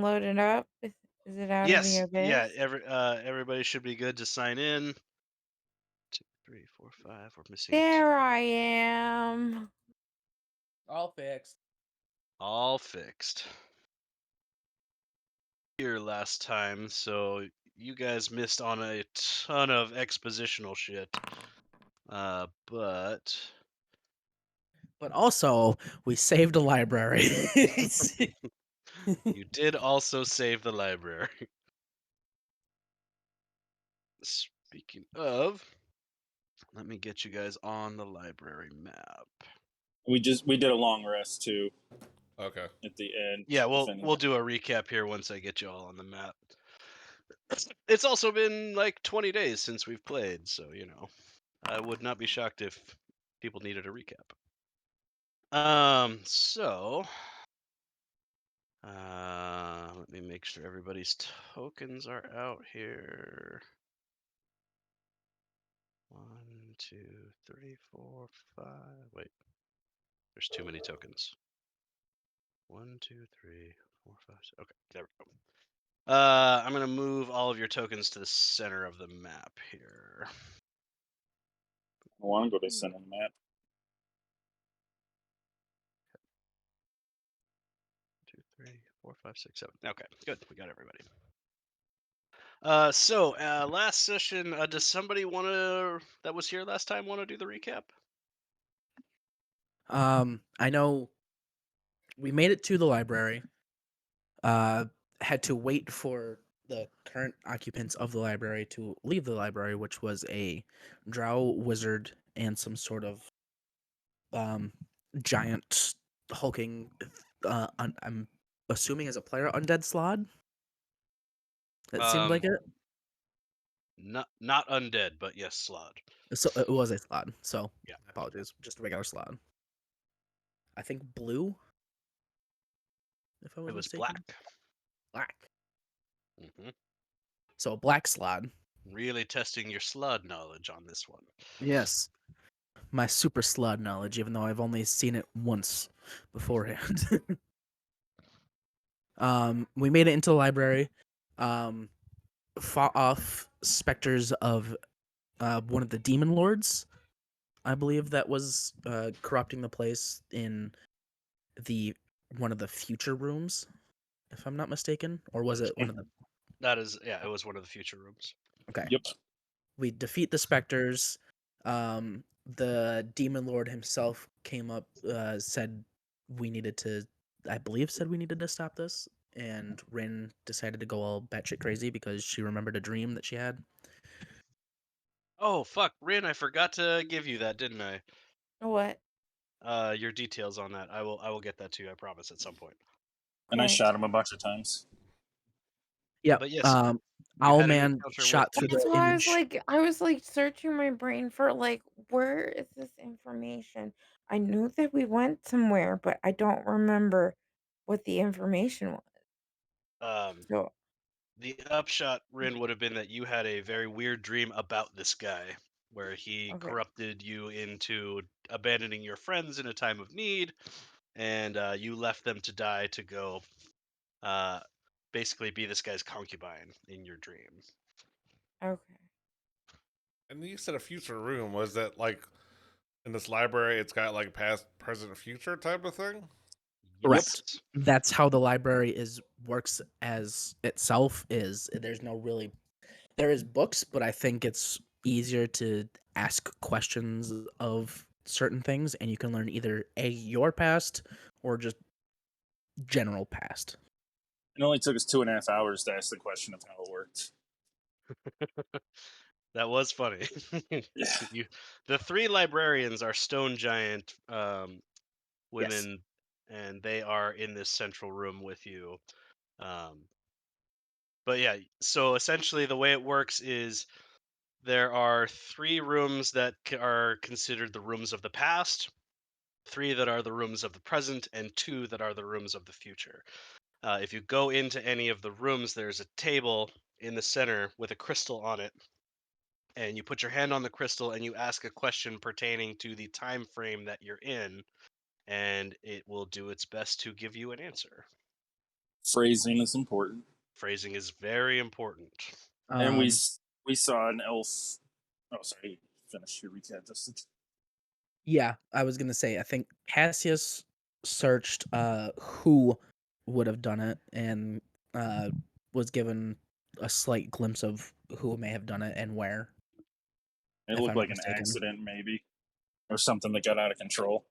Load it up? Is it out of the Yes, yeah. abyss? Everybody should be good to sign in. 2, 3, 4, 5. We're missing two. There I am. All fixed. All fixed. Here last time, so you guys missed on a ton of expositional shit. But But also, we saved a library. you did also save the library. Speaking of, let me get you guys on the library map. We did a long rest too Okay. at the end. Yeah, if we'll do a recap here once I get you all on the map. It's also been like 20 days since we've played, so I would not be shocked if people needed a recap. So let me make sure everybody's tokens are out here. 1, 2, 3, 4, 5. Wait, there's too many tokens. 1, 2, 3, 4, 5. Okay, there we go. I'm gonna move all of your tokens to the center of the map here. I want to go to center map. 2, 3, 4, 5, 6, 7. Okay, good. We got everybody. Last session, does somebody that was here last time want to do the recap? I know we made it to the library. Had to wait for the current occupants of the library to leave the library, which was a drow wizard and some sort of giant hulking. I'm assuming as a player undead slod. That seemed like it. Not undead, but yes, Slod. So it was a slod. So Yeah. apologies, just a regular slod. I think blue. If I It was was mistaken, black. black. Hmm. So a black slod. Really testing your Slod knowledge on this one. Yes, my super slod knowledge, even though I've only seen it once beforehand. We made it into the library. Fought off specters of one of the demon lords. I believe that was corrupting the place in the one of the future rooms, if I'm not mistaken, or was it one of the? That is, yeah, it was one of the future rooms. Okay, Yep. we defeat the specters. The demon lord himself came up, said we needed to, I believe, said we needed to stop this, and Rin decided to go all batshit crazy because she remembered a dream that she had. Oh fuck, Rin, I forgot to give you that, didn't I? What? Your details on that. I will get that to you, I promise, at some point. And I Okay. shot him a bunch of times. Yep. But yes, you had an Owlman encounter with. shot through That's the why image. I was like searching my brain for like where is this information? I knew that we went somewhere, but I don't remember what the information was. Um, So the upshot, Rin, would have been that you had a very weird dream about this guy, where he okay. corrupted you into abandoning your friends in a time of need, and you left them to die to go, uh, basically be this guy's concubine in your dream. Okay. And you said a future room. Was that like in this library? It's got like past, present, future type of thing. Yes. Correct. That's how the library works as itself is. There's no really there is books, but I think it's easier to ask questions of certain things and you can learn either your past or just general past. It only took us 2.5 hours to ask the question of how it worked. That was funny. Yeah. The three librarians are stone giant Yes. women, and they are in this central room with you. Um, but yeah, so essentially the way it works is there are three rooms that are considered the rooms of the past, three that are the rooms of the present, and two that are the rooms of the future. If you go into any of the rooms, there's a table in the center with a crystal on it, and you put your hand on the crystal and you ask a question pertaining to the time frame that you're in, and it will do its best to give you an answer. Phrasing is important. Phrasing is very important. And we Um, we saw an elf. Oh, sorry. Finish your recap, Justin. yeah, I was gonna say I think Cassius searched who would have done it and was given a slight glimpse of who may have done it and where, It if looked I'm not like an mistaken. accident, maybe, or something that got out of control.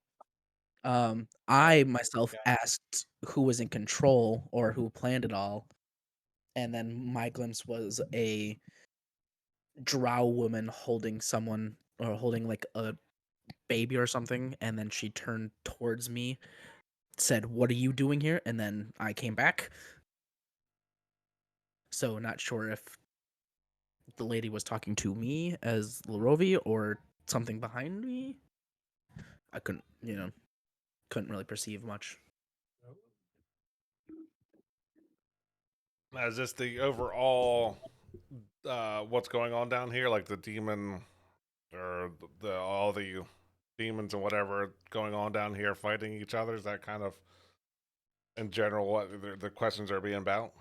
I myself asked who was in control or who planned it all, and then my glimpse was a drow woman holding someone or holding like a baby or something, and then she turned towards me, said, "What are you doing here?" And then I came back. So not sure if the lady was talking to me as Larovi or something behind me. I couldn't really perceive much. Is this the overall what's going on down here, like the demon or the all the demons and whatever going on down here fighting each other? Is that kind of in general what the questions are being about?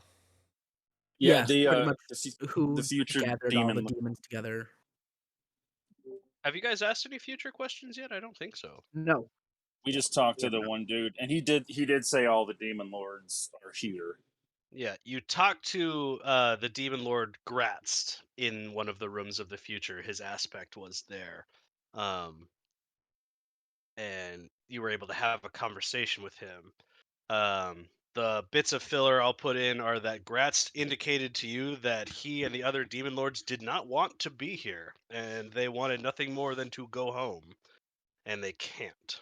Yeah, Yeah, pretty much the who future gathered all the demon. demons together. Have you guys asked any future questions yet? I don't think so. No. We just talked We to have the not. one dude, and he did say all the demon lords are here. Yeah, you talked to the demon lord Gratzt in one of the rooms of the future. His aspect was there, um, and you were able to have a conversation with him. The bits of filler I'll put in are that Gratz indicated to you that he and the other demon lords did not want to be here, and they wanted nothing more than to go home, and they can't.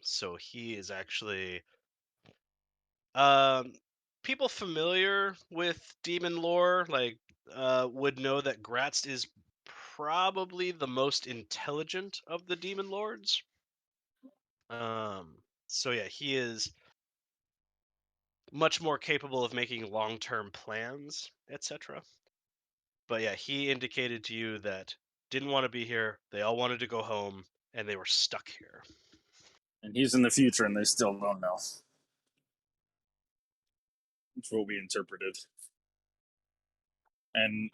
So he is actually um, people familiar with demon lore would know that Gratz is probably the most intelligent of the demon lords. So yeah, he is much more capable of making long-term plans, etc. But yeah, he indicated to you that didn't want to be here. They all wanted to go home, and they were stuck here. And he's in the future, and they still don't know. That's what we interpreted. And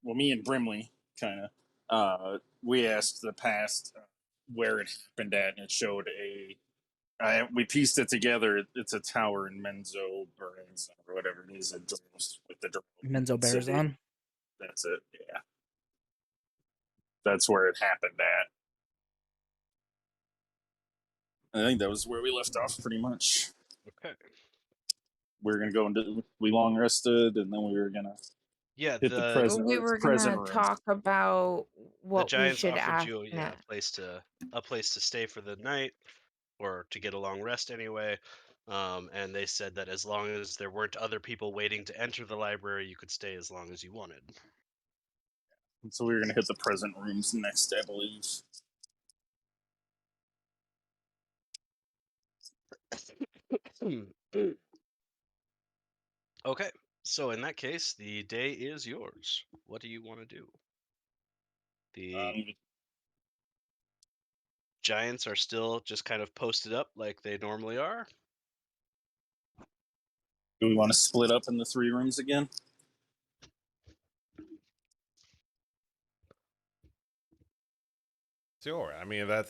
me and Brimley, kind of, we asked the past where it happened at, and it showed we pieced it together. It's a tower in Menzo Berens or whatever it is, with the Menzo city. Barazon. That's it. Yeah, that's where it happened at. I think that was where we left off, pretty much. Okay. We were gonna go into we long rested, and then we were gonna Yeah, hit the We were present gonna room. talk about the what we giants should offered ask you a next. place to stay for the night, or to get a long rest anyway. And they said that as long as there weren't other people waiting to enter the library, you could stay as long as you wanted. And so we were gonna hit the present rooms next, I believe. Okay, so in that case, the day is yours. What do you want to do? The Um, giants are still just kind of posted up like they normally are. do we want to split up in the three rooms again? Sure. I mean, that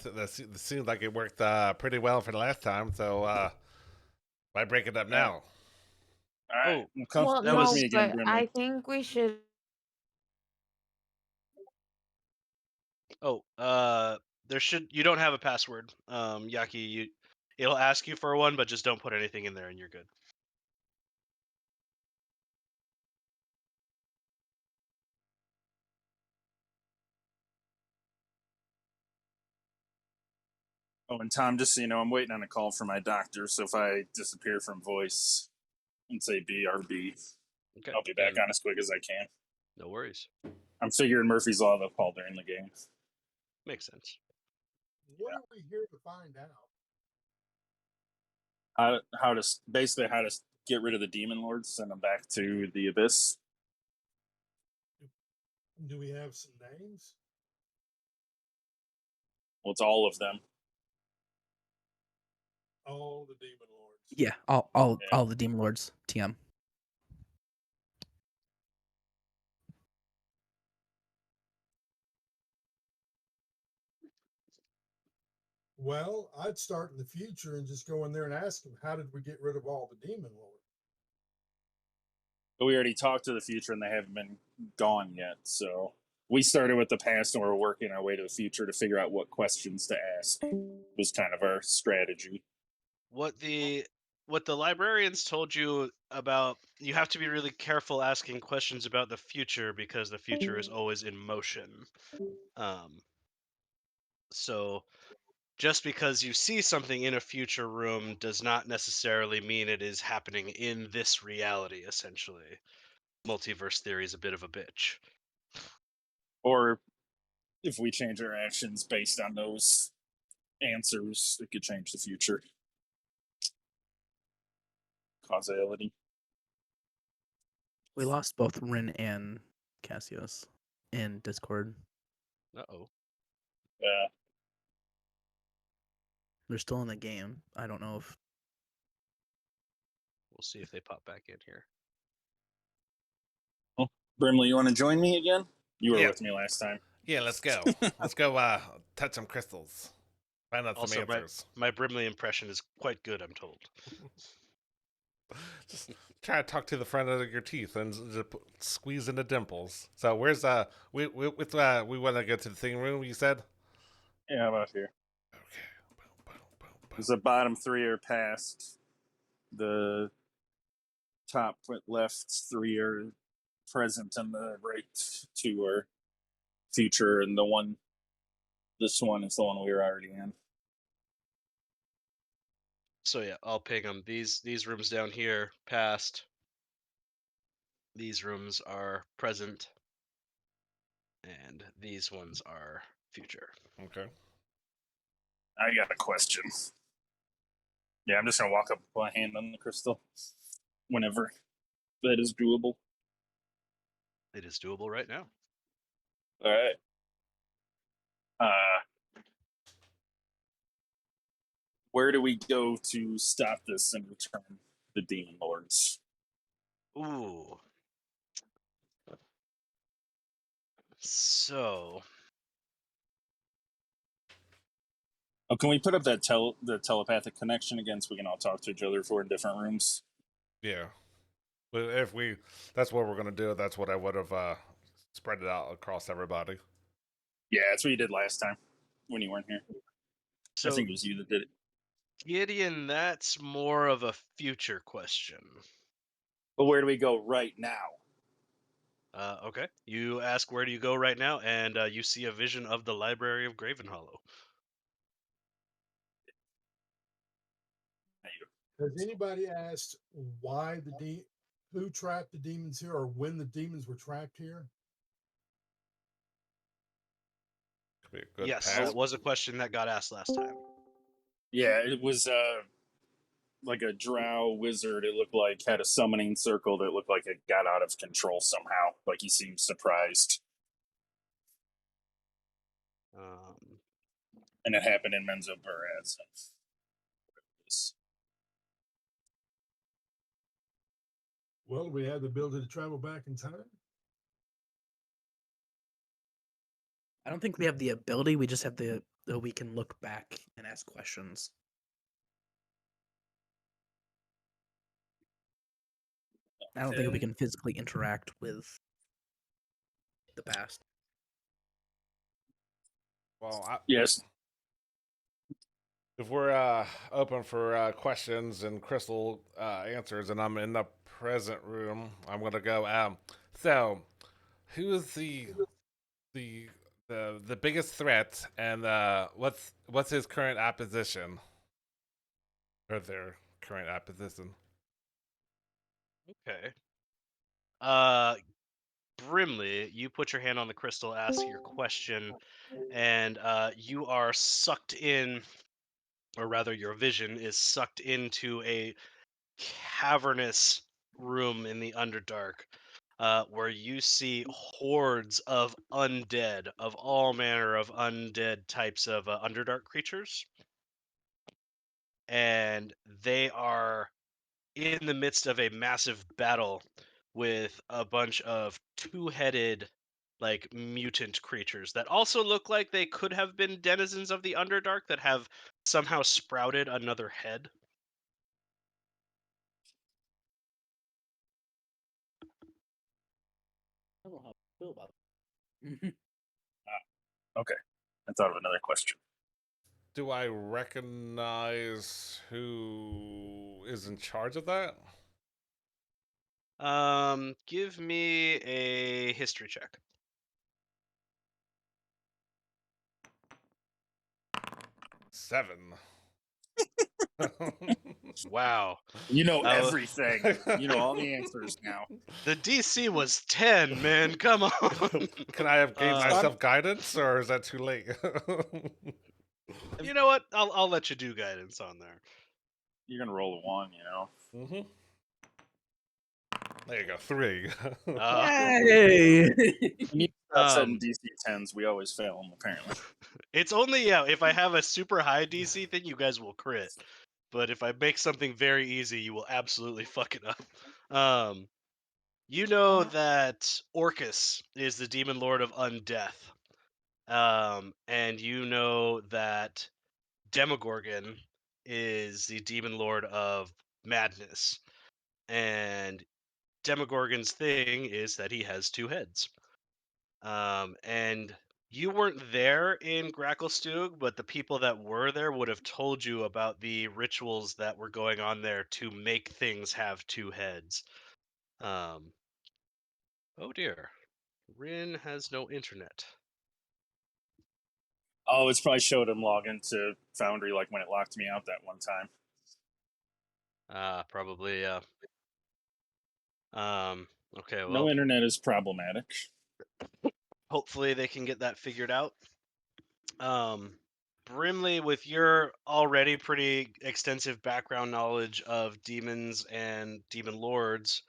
seems like it worked pretty well for the last time. So why break it up All right. now? All right. Oh, Well, Well, that come with no, me was again, but Brimley. I think we should. oh, you don't have a password, Yaki. It'll ask you for one, but just don't put anything in there, and you're good. Oh, and Tom, just so you know, I'm waiting on a call from my doctor. So if I disappear from voice and say BRB, Okay, I'll be back and on as quick as I can. no worries. I'm figuring Murphy's Law they'll call during the game. Makes sense. What are we here to find out? How to basically how to get rid of the demon lords, send them back to the abyss. Do we have some names? Well, it's all of them. All the demon lords. Yeah, all Yeah. all the demon lords TM. Well, I'd start in the future and just go in there and ask them, how did we get rid of all the demon lords? But we already talked to the future and they haven't been gone yet. So we started with the past and we're working our way to the future to figure out what questions to ask. Was kind of our strategy. What the librarians told you about, you have to be really careful asking questions about the future because the future is always in motion. Um, so just because you see something in a future room does not necessarily mean it is happening in this reality, essentially. Multiverse theory is a bit of a bitch. Or if we change our actions based on those answers, it could change the future. Causality. We lost both Rin and Cassius in Discord. Uh-oh. Yeah. They're still in the game. I don't know if We'll see if they pop back in here. Well, Brimley, you want to join me again? You were Yeah, with me last time. yeah. Let's go. Let's go. Touch some crystals. Find out some Also, my answers. my Brimley impression is quite good, I'm told. Just try to talk to the front of your teeth and just squeeze into dimples. So where's we want to go to the thing room? You said. Yeah, how about here? Okay. Boom, boom, boom, boom. The bottom three are past. The top left three are present, and the right two are future. And this one is the one we were already in. So yeah, I'll ping them. These rooms down here, past. These rooms are present, and these ones are future. Okay. I got a question. Yeah, I'm just gonna walk up with my hand on the crystal whenever that is doable. It is doable right now. All right. Where do we go to stop this and return the demon lords? Ooh. So Oh, can we put up that the telepathic connection again so we can all talk to each other if we're in different rooms? Yeah. But if we, that's what we're gonna do. That's what I would have spread it out across everybody. Yeah, that's what you did last time when you weren't here. I so think it was you that did it. Gideon, that's more of a future question. But where do we go right now? Okay. You ask where do you go right now, and you see a vision of the Library of Gravenhollow. Has anybody asked why who trapped the demons here or when the demons were trapped here? Could be a good Yes, pass. that was a question that got asked last time. Yeah, it was like a drow wizard. It looked like had a summoning circle that looked like it got out of control somehow. Like he seemed surprised, Um, and it happened in Menzo Buraz. Well, we have the ability to travel back in time. I don't think we have the ability. We just have we can look back and ask questions. I don't think we can physically interact with the past. Well, Yes. if we're open for questions and crystal answers, and I'm in the present room, I'm gonna go. So, who is the the biggest threat, and what's his current opposition, or their current opposition? okay. Brimley, you put your hand on the crystal, ask your question, and you are sucked in, or rather, your vision is sucked into a cavernous room in the Underdark, where you see hordes of undead, of all manner of undead types of Underdark creatures. and they are in the midst of a massive battle with a bunch of two-headed like mutant creatures that also look like they could have been denizens of the Underdark that have somehow sprouted another head. I don't know how I feel about it. Okay, I thought of another question. Do I recognize who is in charge of that? Give me a history check. 7. Wow. You know That was, everything. You know all the answers now. the DC was 10, man. Come on. Can I have gave Uh, myself guidance, or is that too late? you know what? I'll let you do guidance on there. You're gonna roll a 1, you know. hmm There you go, 3. Uh, Yay! We need to stop setting um, DC 10s. We always fail them, apparently. it's only if I have a super high DC thing, you guys will crit. But if I make something very easy, you will absolutely fuck it up. You know that Orcus is the demon lord of undeath. And you know that Demogorgon is the demon lord of madness. And Demogorgon's thing is that he has two heads. And you weren't there in Gracklestug, but the people that were there would have told you about the rituals that were going on there to make things have two heads. Um, oh dear, Rin has no internet. Oh, it's probably showed him log into Foundry like when it locked me out that one time. Probably. Okay, No well, internet is problematic. hopefully they can get that figured out. Brimley, with your already pretty extensive background knowledge of demons and demon lords,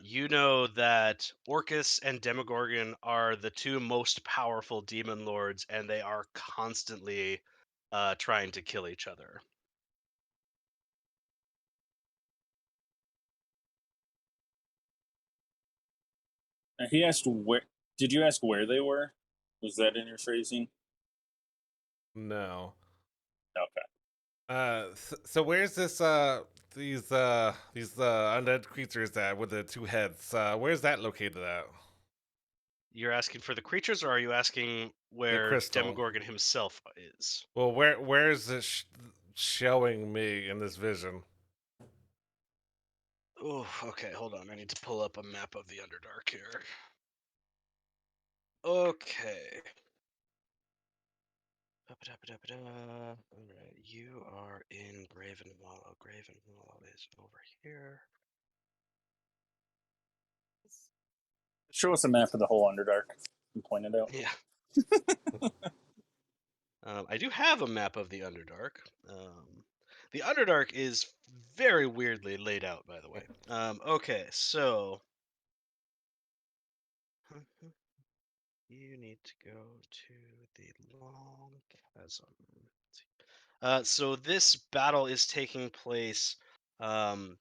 you know that Orcus and Demogorgon are the two most powerful demon lords, and they are constantly trying to kill each other. He asked where. Did you ask where they were? Was that in your phrasing? No. Okay. So where's this these undead creatures that with the two heads? Where's that located at? You're asking for the creatures, or are you asking The where crystal. Demogorgon himself is? Well, where is this showing me in this vision? Oh, okay, hold on. I need to pull up a map of the Underdark here. Okay. Alright, you are in Gravenwallow. Gravenwallow is over here. Show us a map of the whole Underdark and point it out. Yeah. I do have a map of the Underdark. The Underdark is very weirdly laid out, by the way. Okay, so you need to go to the Long Chasm. So this battle is taking place to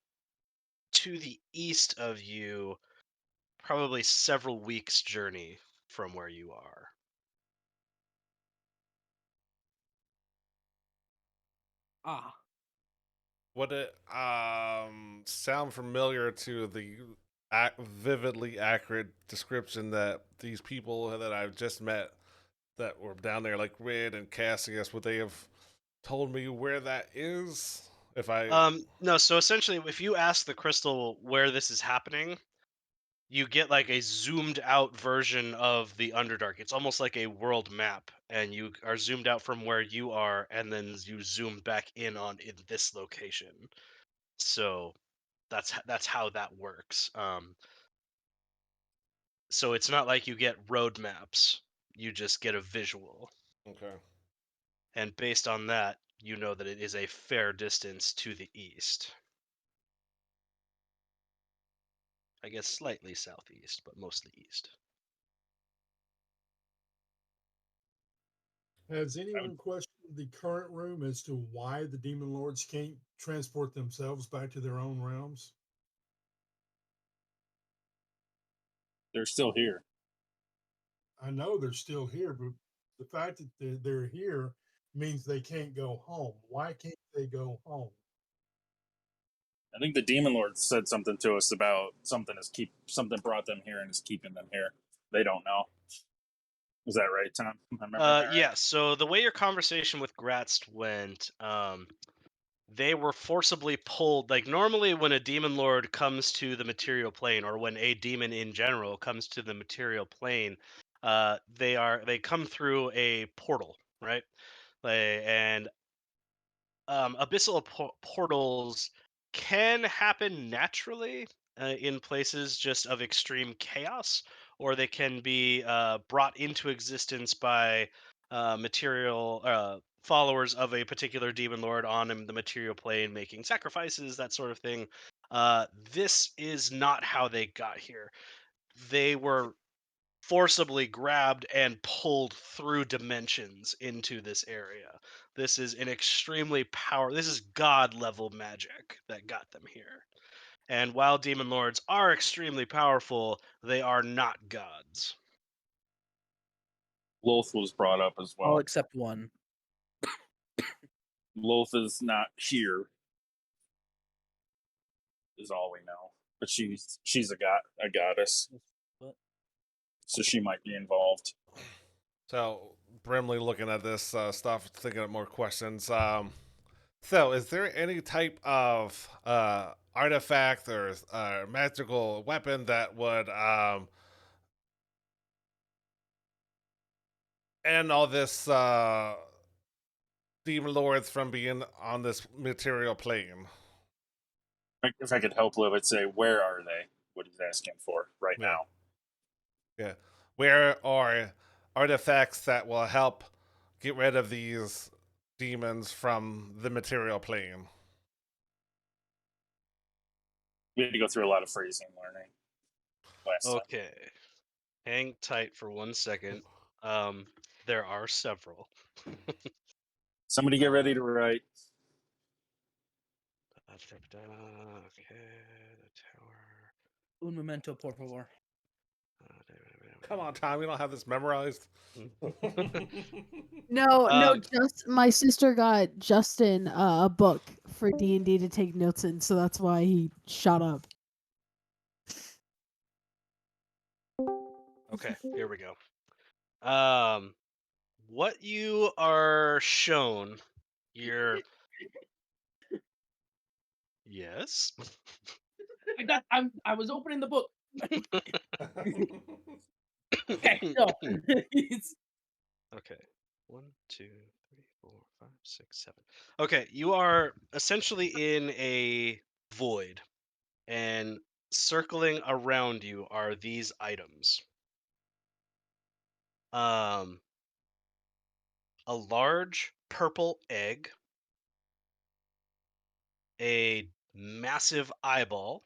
the east of you, probably several weeks' journey from where you are. Ah, Would it sound familiar to the vividly accurate description that these people that I've just met that were down there, like Rid and Cassius, would they have told me where that is? If I No, so essentially, if you ask the crystal where this is happening, you get like a zoomed out version of the Underdark. It's almost like a world map, and you are zoomed out from where you are, and then you zoom back in this location. So that's how that works. So it's not like you get road maps; you just get a visual, okay. and based on that, you know that it is a fair distance to the east. I guess slightly southeast, but mostly east. Has anyone questioned the current room as to why the demon lords can't transport themselves back to their own realms? They're still here. I know they're still here, but the fact that they're here means they can't go home. Why can't they go home? I think the demon lord said something to us about something brought them here and is keeping them here. They don't know. Is that right, Tom? Am I remembering that right? Yeah. So the way your conversation with Gratz went, they were forcibly pulled. Like normally, when a demon lord comes to the material plane, or when a demon in general comes to the material plane, they come through a portal, right? And abyssal portals can happen naturally in places just of extreme chaos, or they can be brought into existence by material followers of a particular demon lord on the material plane, making sacrifices, that sort of thing. This is not how they got here. They were forcibly grabbed and pulled through dimensions into this area. This is an extremely this is god level magic that got them here. And while demon lords are extremely powerful, they are not gods. Loth was brought up as All well. except one. Loth is not here, is all we know. But she's a goddess, What? so she might be involved. So, Brimley looking at this stuff, thinking of more questions. So, is there any type of artifact or magical weapon that would end all this demon lords from being on this material plane? If I could help Liv, I'd say, where are they? What he's asking for right Yeah. now. Yeah. Where are artifacts that will help get rid of these demons from the material plane? We had to go through a lot of phrasing learning last time. Okay. Hang tight for 1 second. There are several. Somebody get ready to write. Okay, the tower. Un momento, por favor. Come on, Tom, you don't have this memorized. No, Um, just my sister got Justin a book for D&D to take notes in, so that's why he shot up. Okay, here we go. What you are shown, you're yes. I was opening the book. Okay, no. Okay. 1, 2, 3, 4, 5, 6, 7. Okay, you are essentially in a void, and circling around you are these items. A large purple egg, a massive eyeball,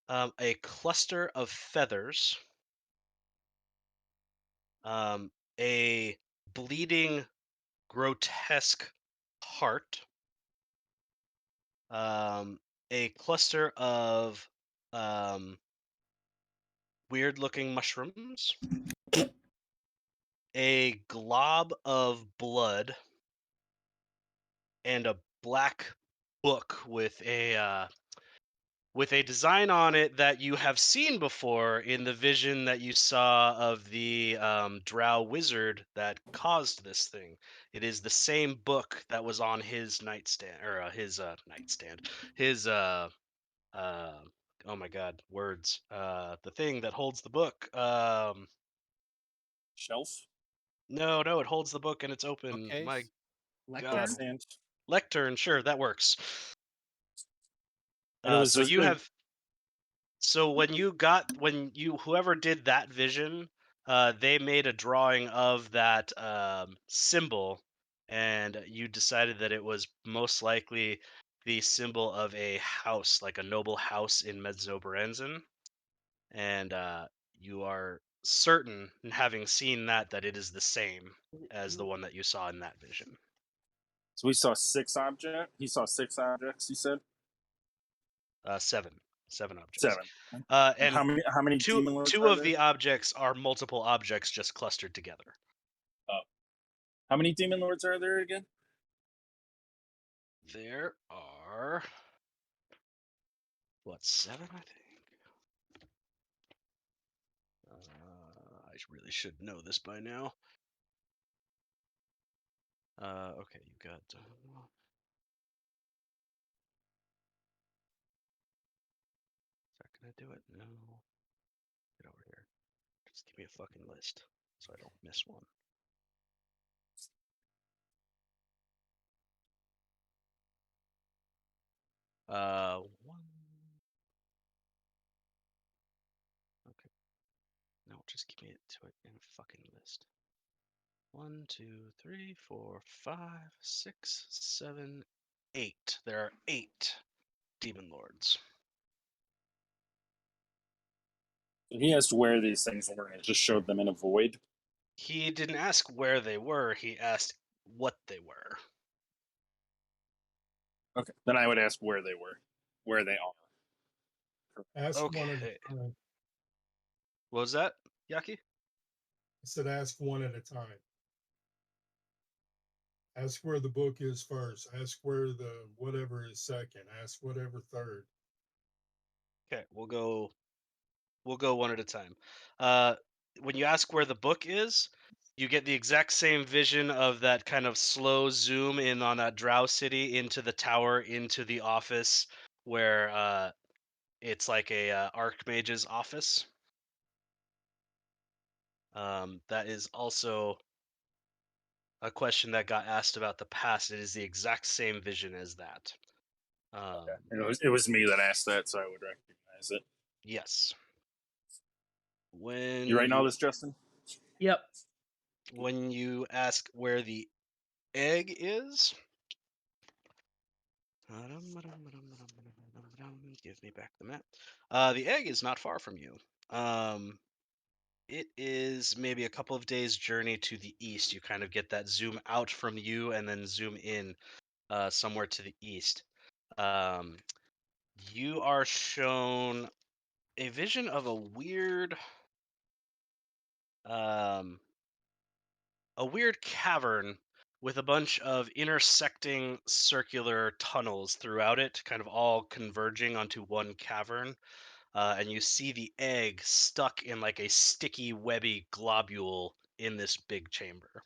a cluster of feathers, um, a bleeding, grotesque heart, um, a cluster of weird-looking mushrooms, a glob of blood, and a black book with a design on it that you have seen before in the vision that you saw of the drow wizard that caused this thing. It is the same book that was on his nightstand, or his nightstand, his uh, oh my god, words. The thing that holds the book. Shelf? No, no, it holds the book and it's open. My Bookcase? god, Lectern? Stand. lectern. Sure, that works. And it was So just, you have. So when you whoever did that vision, they made a drawing of that symbol, and you decided that it was most likely the symbol of a house, like a noble house in Mezzoberenzen, and you are certain, having seen that it is the same as the one that you saw in that vision. So we saw 6 objects. He saw 6 objects. He said Seven objects. 7. And How many two demon lords two are of there? the objects are multiple objects just clustered together. How many demon lords are there again? There are 7, I think. I really should know this by now. Okay, you got. Is that gonna do it? No. Get over here. Just give me a fucking list so I don't miss one. One. Okay. No, just give me it to it in a fucking list. 1, 2, 3, 4, 5, 6, 7, 8. There are 8 demon lords. He asked where these things were, and it just showed them in a void. He didn't ask where they were. He asked what they were. Okay, then I would ask where they were, where they are. Ask one at Okay. a time. What was that, Yaki? I said ask one at a time. Ask where the book is first. Ask where the whatever is second. Ask whatever third. Okay, we'll go one at a time. When you ask where the book is, you get the exact same vision of that kind of slow zoom in on that Drow city into the tower, into the office where it's like a Archmage's office. That is also a question that got asked about the past. It is the exact same vision as that. And it was me that asked that, so I would recognize it. Yes. When You writing all this, Justin? Yep. when you ask where the egg is, give me back the map. The egg is not far from you. It is maybe a couple of days' journey to the east. You kind of get that zoom out from you and then zoom in somewhere to the east. You are shown a vision of um, a weird cavern with a bunch of intersecting circular tunnels throughout it, kind of all converging onto one cavern. And you see the egg stuck in like a sticky, webby globule in this big chamber.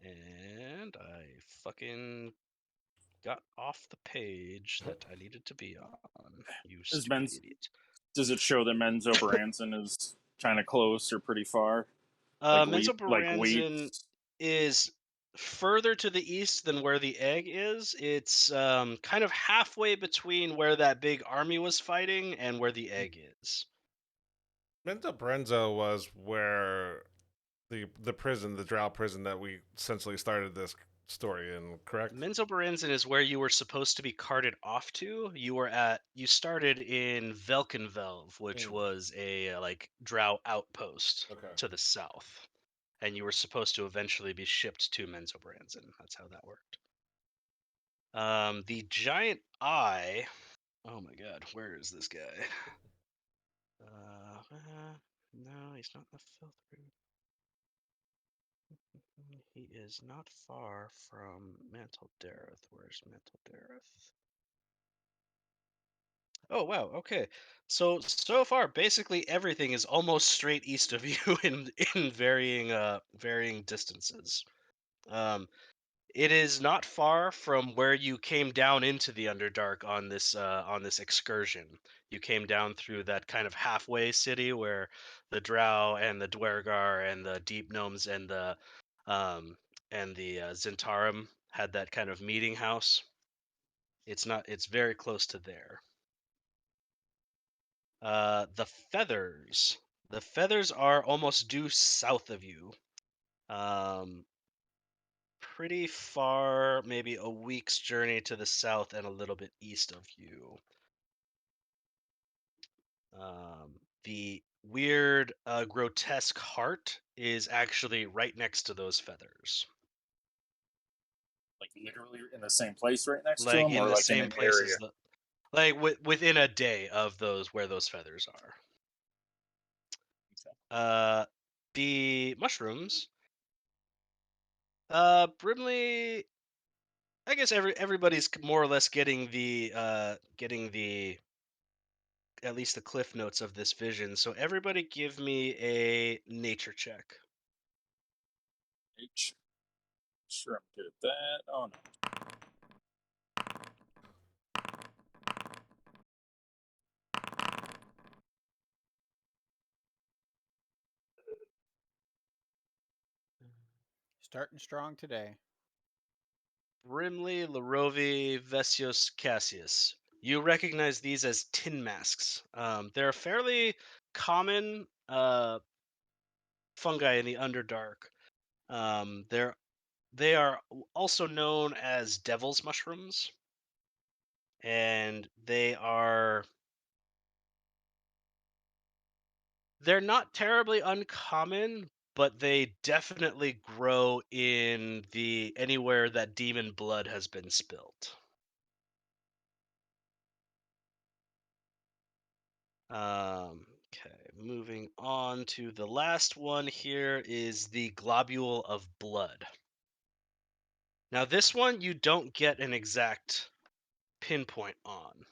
And I fucking got off the page that I needed to be on. You Is stupid Ben's, idiot. does it show that Menzo Branson is kind of close or pretty far? Like Menzoberranzan Leeds? is further to the east than where the egg is. It's kind of halfway between where that big army was fighting and where the egg is. Minta Brenzo was where the prison, the Drow prison that we essentially started this story in, correct? Menzoberranzan is where you were supposed to be carted off to. You started in Velkenvelv, which was a like Drow outpost Okay. to the south. And you were supposed to eventually be shipped to Menzoberranzan. That's how that worked. The giant eye. Oh my god, where is this guy? No, he's not in the filth room. He is not far from Mantle Dareth. Where's Mantle Dareth? Oh wow, okay. So far, basically everything is almost straight east of you in varying distances. It is not far from where you came down into the Underdark on this excursion. You came down through that kind of halfway city where the Drow and the Dwergar and the Deep Gnomes um and the Zentarum had that kind of meeting house. It's very close to there. The feathers. The feathers are almost due south of you. Um, Pretty far, maybe a week's journey to the south and a little bit east of you. the weird, grotesque heart is actually right next to those feathers, Like literally in the same place right next to like them, in or the like in same an place as area. the, like within a day of those where those feathers are. Uh, the mushrooms, Brimley. I guess everybody's more or less getting the at least the cliff notes of this vision. So everybody, give me a nature check. H. Sure, I'm good at that. Oh no. Starting strong today. Brimley, Larovi, Vesios, Cassius. You recognize these as tin masks. They're fairly common fungi in the Underdark. They are also known as devil's mushrooms, and they're not terribly uncommon, but they definitely grow in the anywhere that demon blood has been spilt. Okay, moving on to the last one here is the globule of blood. Now, this one you don't get an exact pinpoint on.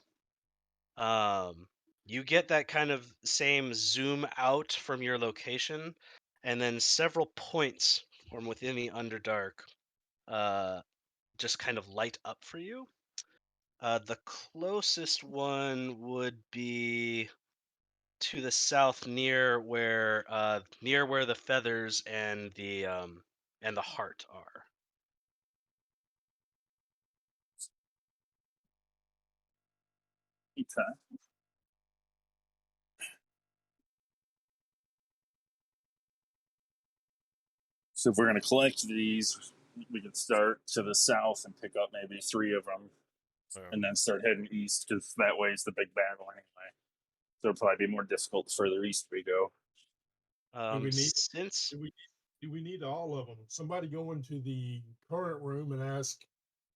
You get that kind of same zoom out from your location, and then several points from within the Underdark just kind of light up for you. The closest one would be to the south, near where the feathers and the heart are. Okay. So if we're going to collect these, we could start to the south and pick up maybe 3 of them, Yeah. and then start heading east because that way is the big battle anyway. So it'll probably be more difficult the further east we go. Do we need Since do we need all of them? Somebody go into the current room and ask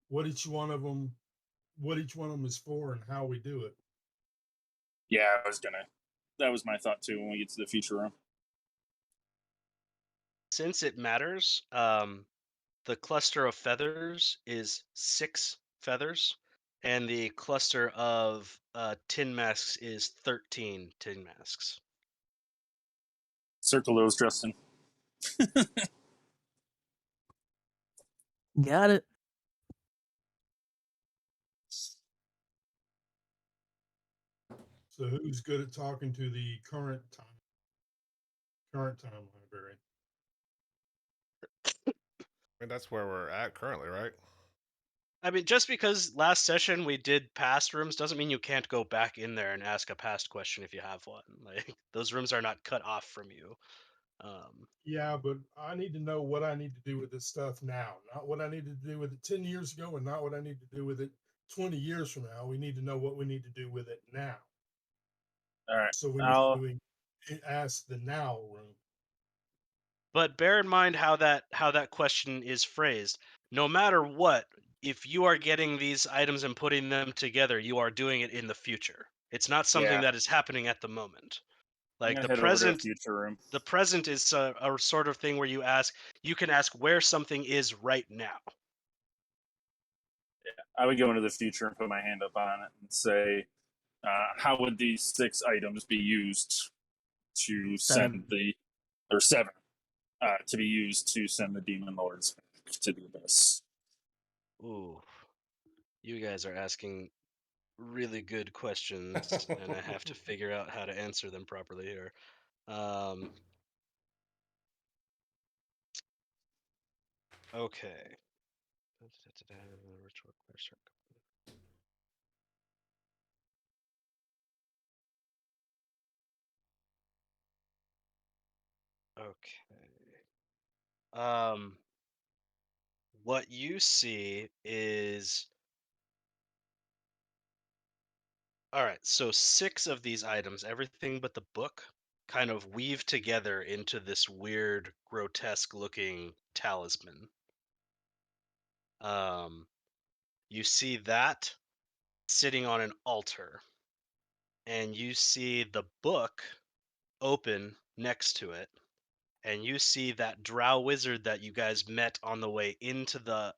what each one of them is for and how we do it. Yeah, I was gonna. That was my thought too when we get to the future room. since it matters, the cluster of feathers is 6 feathers, and the cluster of tin masks is 13 tin masks. Circle those, Justin. Got it. So who's good at talking to the current time library? I mean, that's where we're at currently, right? I mean, just because last session we did past rooms doesn't mean you can't go back in there and ask a past question if you have one. Like, those rooms are not cut off from you. Yeah, but I need to know what I need to do with this stuff now, not what I need to do with it 10 years ago and not what I need to do with it 20 years from now. We need to know what we need to do with it now. All right. So we need I'll to ask the now room. But bear in mind how that question is phrased. No matter what, if you are getting these items and putting them together, you are doing it in the future. It's not something Yeah. that is happening at the moment. I'm Like gonna head over to the future room. the present is a sort of thing where you can ask where something is right now. I would go into the future and put my hand up on it and say, how would these 6 items be used to 7. send or 7 to be used to send the demon lords back to the abyss? Ooh, you guys are asking really good questions, and I have to figure out how to answer them properly here. Okay. Okay. What you see is All right, so 6 of these items, everything but the book, kind of weave together into this weird, grotesque-looking talisman. Um, you see that sitting on an altar, and you see the book open next to it, and you see that drow wizard that you guys met on the way into the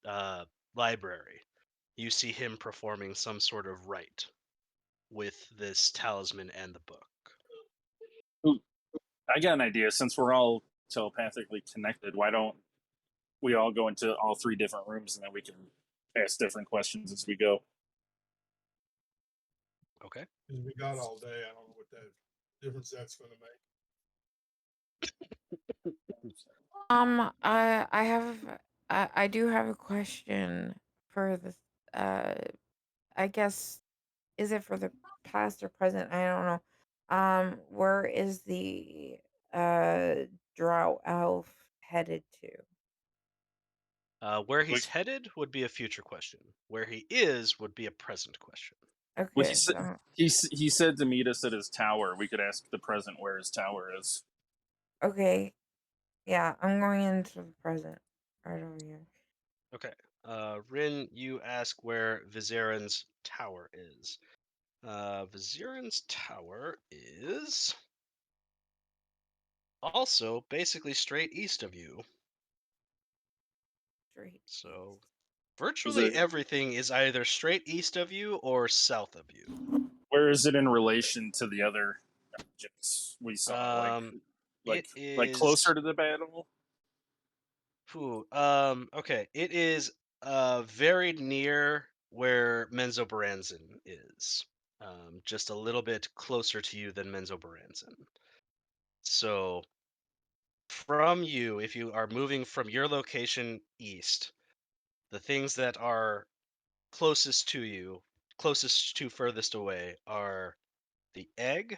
uh, library. You see him performing some sort of rite with this talisman and the book. Ooh, I got an idea. Since we're all telepathically connected, why don't we all go into all 3 different rooms and then we can ask different questions as we go? Okay. Because we got all day. I don't know what that difference that's going to make. I do have a question for this. I guess is it for the past or present? I don't know. Where is the drow elf headed to? Where We, he's headed would be a future question. Where he is would be a present question. well, Okay, so he said to meet us at his tower. We could ask the present where his tower is. okay, yeah, I'm going into the present right over here. Okay. Rin, you ask where Vizeran's tower is. Vizeran's tower is also basically straight east of you. Straight So east. Is virtually it everything is either straight east of you or south of you. where is it in relation to the other objects we saw? It Like closer is. to the battle? Okay. It is very near where Menzoberranzan is. Just a little bit closer to you than Menzoberranzan. So from you, if you are moving from your location east, the things that are closest to you, closest to furthest away, are the egg,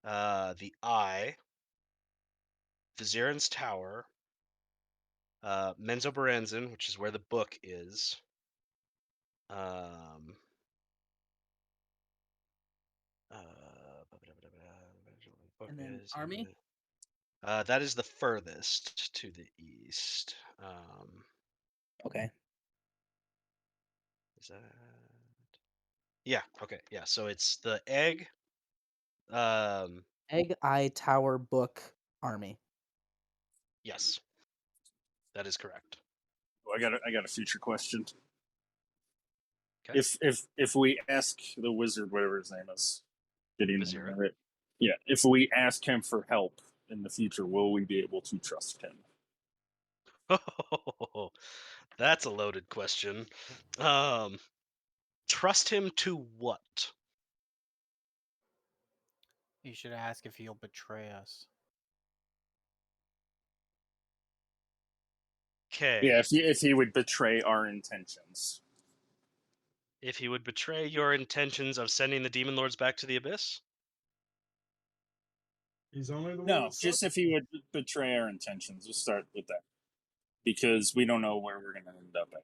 the eye, Vizeran's tower, Menzoberranzan, which is where the book is. Um, book And then is. army. That is the furthest to the east. Okay. Is that? Yeah. Okay. Yeah. So it's the egg. Um. Egg, eye, tower, book, army. Yes, that is correct. Oh, I got a future question. Okay. If we ask the wizard, whatever his name is, getting Vizeran. it, yeah. If we ask him for help in the future, will we be able to trust him? Oh, that's a loaded question. Um, trust him to what? You should ask if he'll betray us. Okay. Yeah, if he would betray our intentions. If he would betray your intentions of sending the demon lords back to the abyss? He's only the one No, that just if he would betray our intentions. We'll start with that because we don't know where we're going to end up at.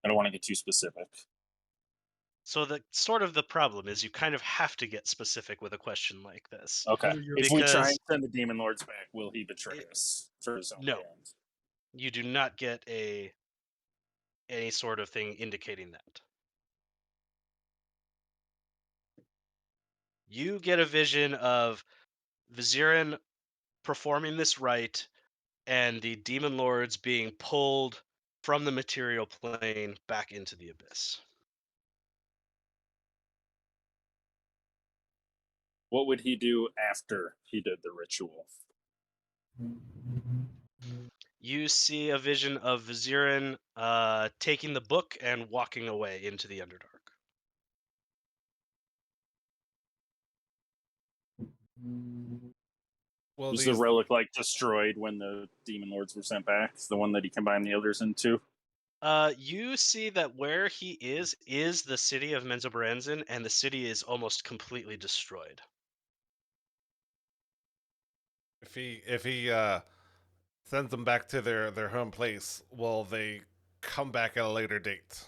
I don't want to get too specific. So the problem is you kind of have to get specific with a question like this. Okay. What are your If we try and Because send the demon lords back, will he betray it, us for his own no, gain? you do not get any sort of thing indicating that. You get a vision of Vizeran performing this rite and the demon lords being pulled from the material plane back into the abyss. What would he do after he did the ritual? You see a vision of Vizeran taking the book and walking away into the Underdark. Well, Was the these relic like destroyed when the demon lords were sent back? The one that he combined the others into? You see that where he is the city of Menzoberranzan, and the city is almost completely destroyed. if he sends them back to their home place, will they come back at a later date?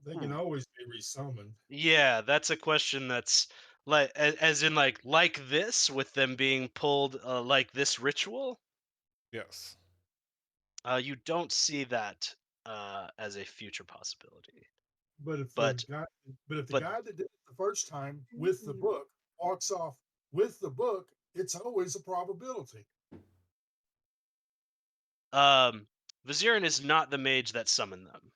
They can always be resummoned. Yeah, that's a question that's like as in like this with them being pulled like this ritual. Yes. You don't see that as a future possibility. But if the But guy, but if the but guy that did it the first time with the book walks off with the book, it's always a probability. um Vizeran is not the mage that summoned them.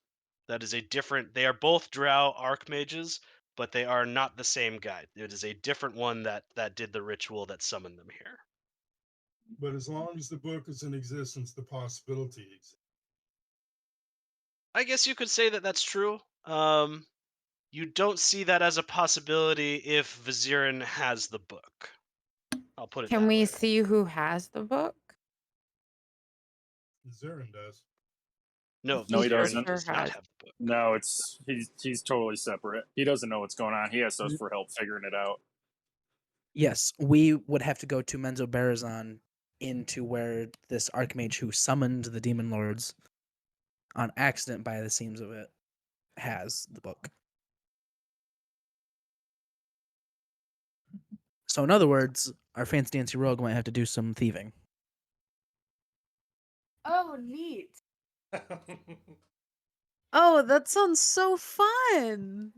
That is a different, they are both drow archmages, but they are not the same guy. It is a different one that did the ritual that summoned them here. But as long as the book is in existence, the possibility exists. I guess you could say that that's true. You don't see that as a possibility if Vizeran has the book. I'll put it Can that we way. see who has the book? Zirin does. No, No, he He for Vizeran doesn't. sure does not has. have the book. No, it's he's totally separate. He doesn't know what's going on. He asks us for help figuring it out. Yes, we would have to go to Menzo Barazon into where this archmage who summoned the demon lords on accident by the seams of it has the book. So in other words, our fancy dancy rogue might have to do some thieving. Oh, neat. Oh, that sounds so fun.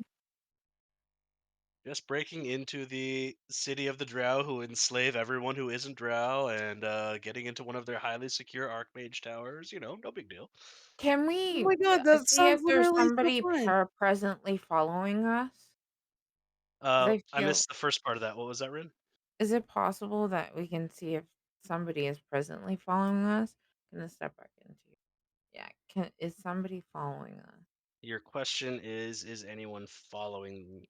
Just breaking into the city of the Drow who enslave everyone who isn't Drow and getting into one of their highly secure Archmage towers. You know, no big deal. Can Oh we my god, that see if sounds there's literally so somebody fun. presently following us? 'Cause I I feel, missed the first part of that. What was that, Rin? is it possible that we can see if somebody is presently following us? Gonna step back into you. Yeah, is somebody following us? Your question is anyone following?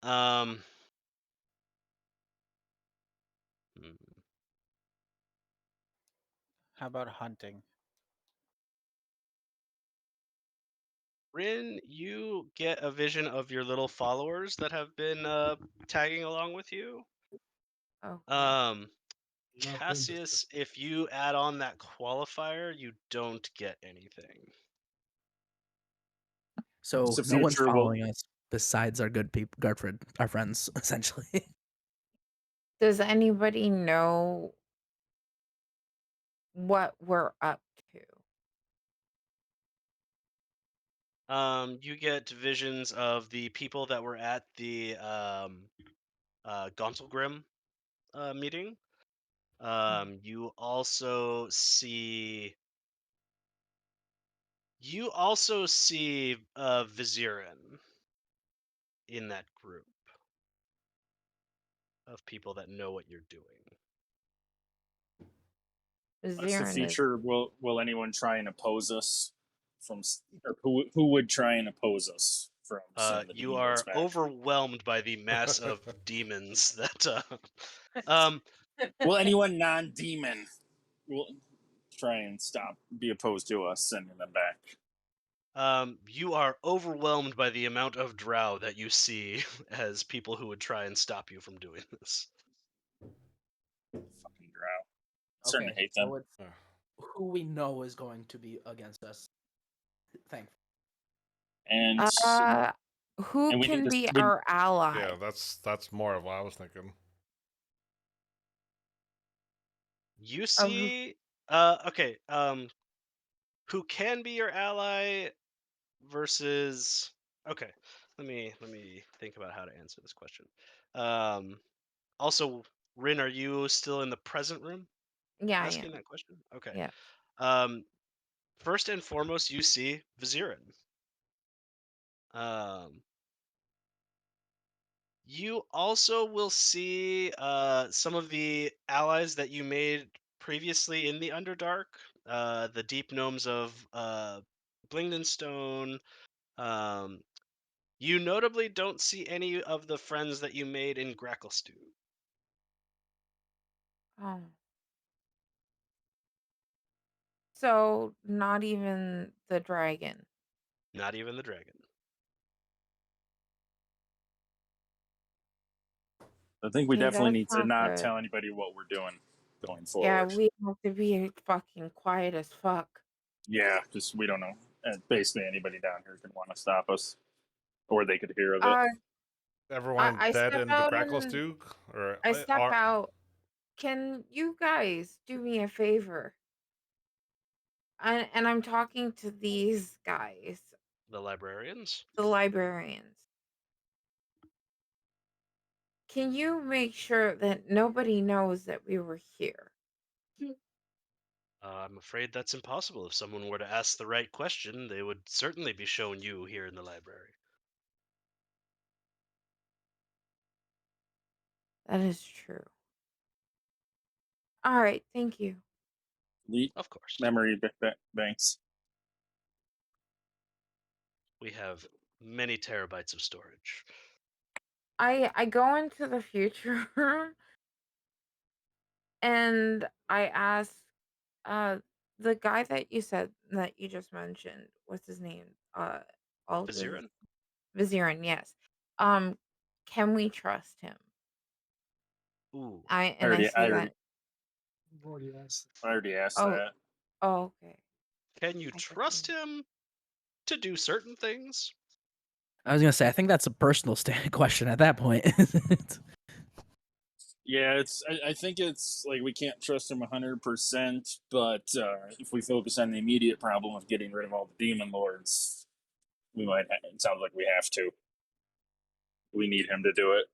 Um, hmm. How about hunting? Rin, you get a vision of your little followers that have been tagging along with you. Okay. Not them, but Cassius, if you add on that qualifier, you don't get anything. So So no one's future will following us besides our good people, our friends, essentially. Does anybody know what we're up to? You get visions of the people that were at the Gauntlgrim meeting. You also see Vizeran in that group of people that know what you're doing. what's the Zirin is. future? Will anyone try and oppose us from or who would try and oppose us from sending the You demon lords are back? overwhelmed by the mass of demons that um Will anyone non-demon will try and be opposed to us sending them back? you are overwhelmed by the amount of drow that you see as people who would try and stop you from doing this. Fucking drow. Starting to hate so them. it's who we know is going to be against us. Thank. And Who and we need can to be our ally? Yeah, that's more of what I was thinking. You Of who- see okay, who can be your ally versus okay. Let me think about how to answer this question. Also, Rin, are you still in the present room Yeah, I asking am. that question? Okay. Yeah. Um, first and foremost, you see Vizeran. Um, you also will see some of the allies that you made previously in the Underdark, the deep gnomes of Blingdenstone. Um, you notably don't see any of the friends that you made in Gracklestew. Oh. So not even the dragon. Not even the dragon. I think we Okay, definitely that's need to not not good. tell anybody what we're doing going Yeah, forward. we have to be fucking quiet as fuck. Yeah, because we don't know. And basically, anybody down here can want to stop us, or they could hear of it. Uh, Everyone I dead step in the out crackle and stew? Or I step are out. Can you guys do me a favor? And I'm talking to these guys, The librarians? the librarians. Can you make sure that nobody knows that we were here? I'm afraid that's impossible. If someone were to ask the right question, they would certainly be shown you here in the library. That is true. All right, thank you. Elite Of course. memory banks. We have many terabytes of storage. I go into the future room and I ask the guy that you said that you just mentioned, what's his name? Aldous Vizeran? Vizeran, yes. Um, can we trust him? Ooh. I say that. I've already asked. I already asked Oh, that. oh, okay. Can you I get trust you. him to do certain things? I was gonna say, I think that's a personal question at that point. Yeah, it's. I think it's like we can't trust him 100%, but if we focus on the immediate problem of getting rid of all the demon lords, we might. It sounds like we have to. We need him to do it.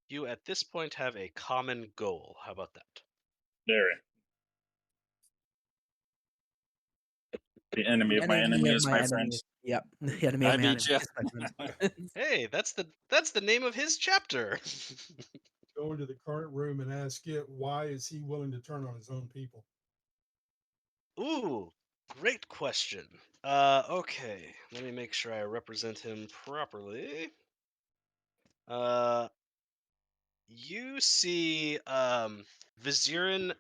You at this point have a common goal. How about that? There. The enemy The of my enemy enemy of is my my friend. enemy. Yep. The enemy of I my beat enemy you. is my friend. Hey, that's the name of his chapter. Go into the current room and ask it, why is he willing to turn on his own people? Ooh, great question. Okay, let me make sure I represent him properly. You see, Vizeran,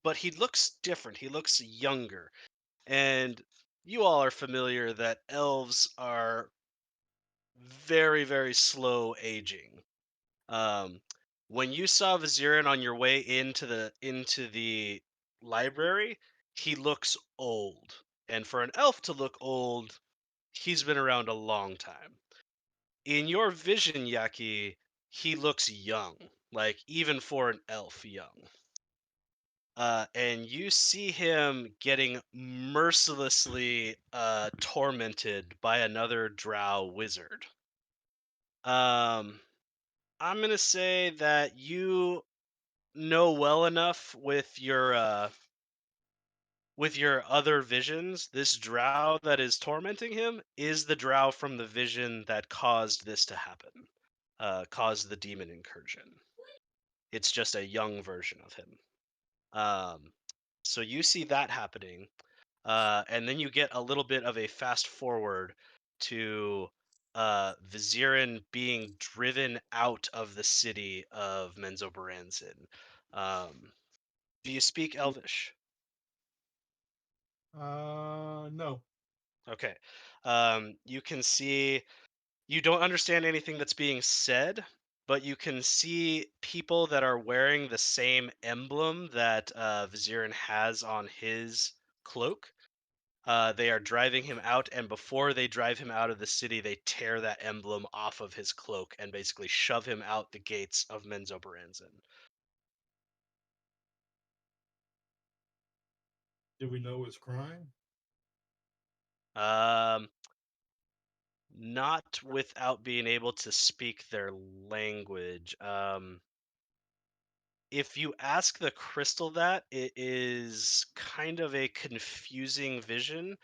but he looks different. He looks younger, and you all are familiar that elves are very, very slow aging. Um, when you saw Vizeran on your way into the library, he looks old, and for an elf to look old, he's been around a long time. In your vision, Yaki, he looks young, like even for an elf, young. And you see him getting mercilessly tormented by another drow wizard. Um, I'm gonna say that you know well enough with your other visions. This drow that is tormenting him is the drow from the vision that caused this to happen, caused the demon incursion. It's just a young version of him. Um, so you see that happening, and then you get a little bit of a fast forward to Vizeran being driven out of the city of Menzoberranzan. Do you speak Elvish? No. Okay. You can see, you don't understand anything that's being said, but you can see people that are wearing the same emblem that Vizeran has on his cloak. They are driving him out, and before they drive him out of the city, they tear that emblem off of his cloak and basically shove him out the gates of Menzoberranzan. Do we know his crime? Um, not without being able to speak their language. If you ask the crystal that, it is kind of a confusing vision.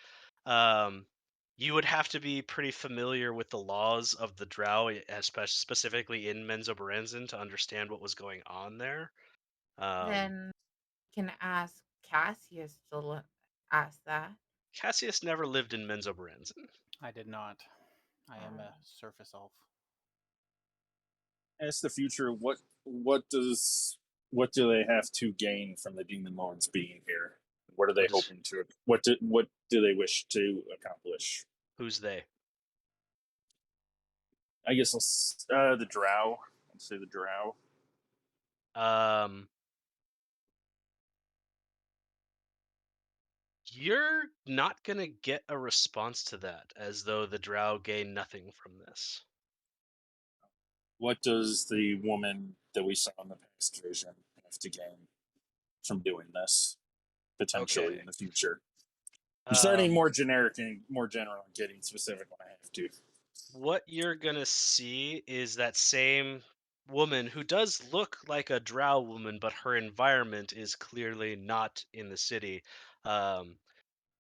Um, you would have to be pretty familiar with the laws of the Drow, especially specifically in Menzoberranzan, to understand what was going on there. Then can ask Cassius to ask that. Cassius never lived in Menzoberranzan. I did not. I am Um, a surface elf. As the future, what do they have to gain from the demon lords being here? What are they What is hoping to? What do they wish to accomplish? who's they? I guess the drow. Let's say the drow. Um, You're not gonna get a response to that, as though the drow gain nothing from this. What does the woman that we saw in the past vision have to gain from doing this potentially Okay. in the future? I'm starting Um, more generic and more general and getting specific when I have to. what you're gonna see is that same woman who does look like a drow woman, but her environment is clearly not in the city. Um,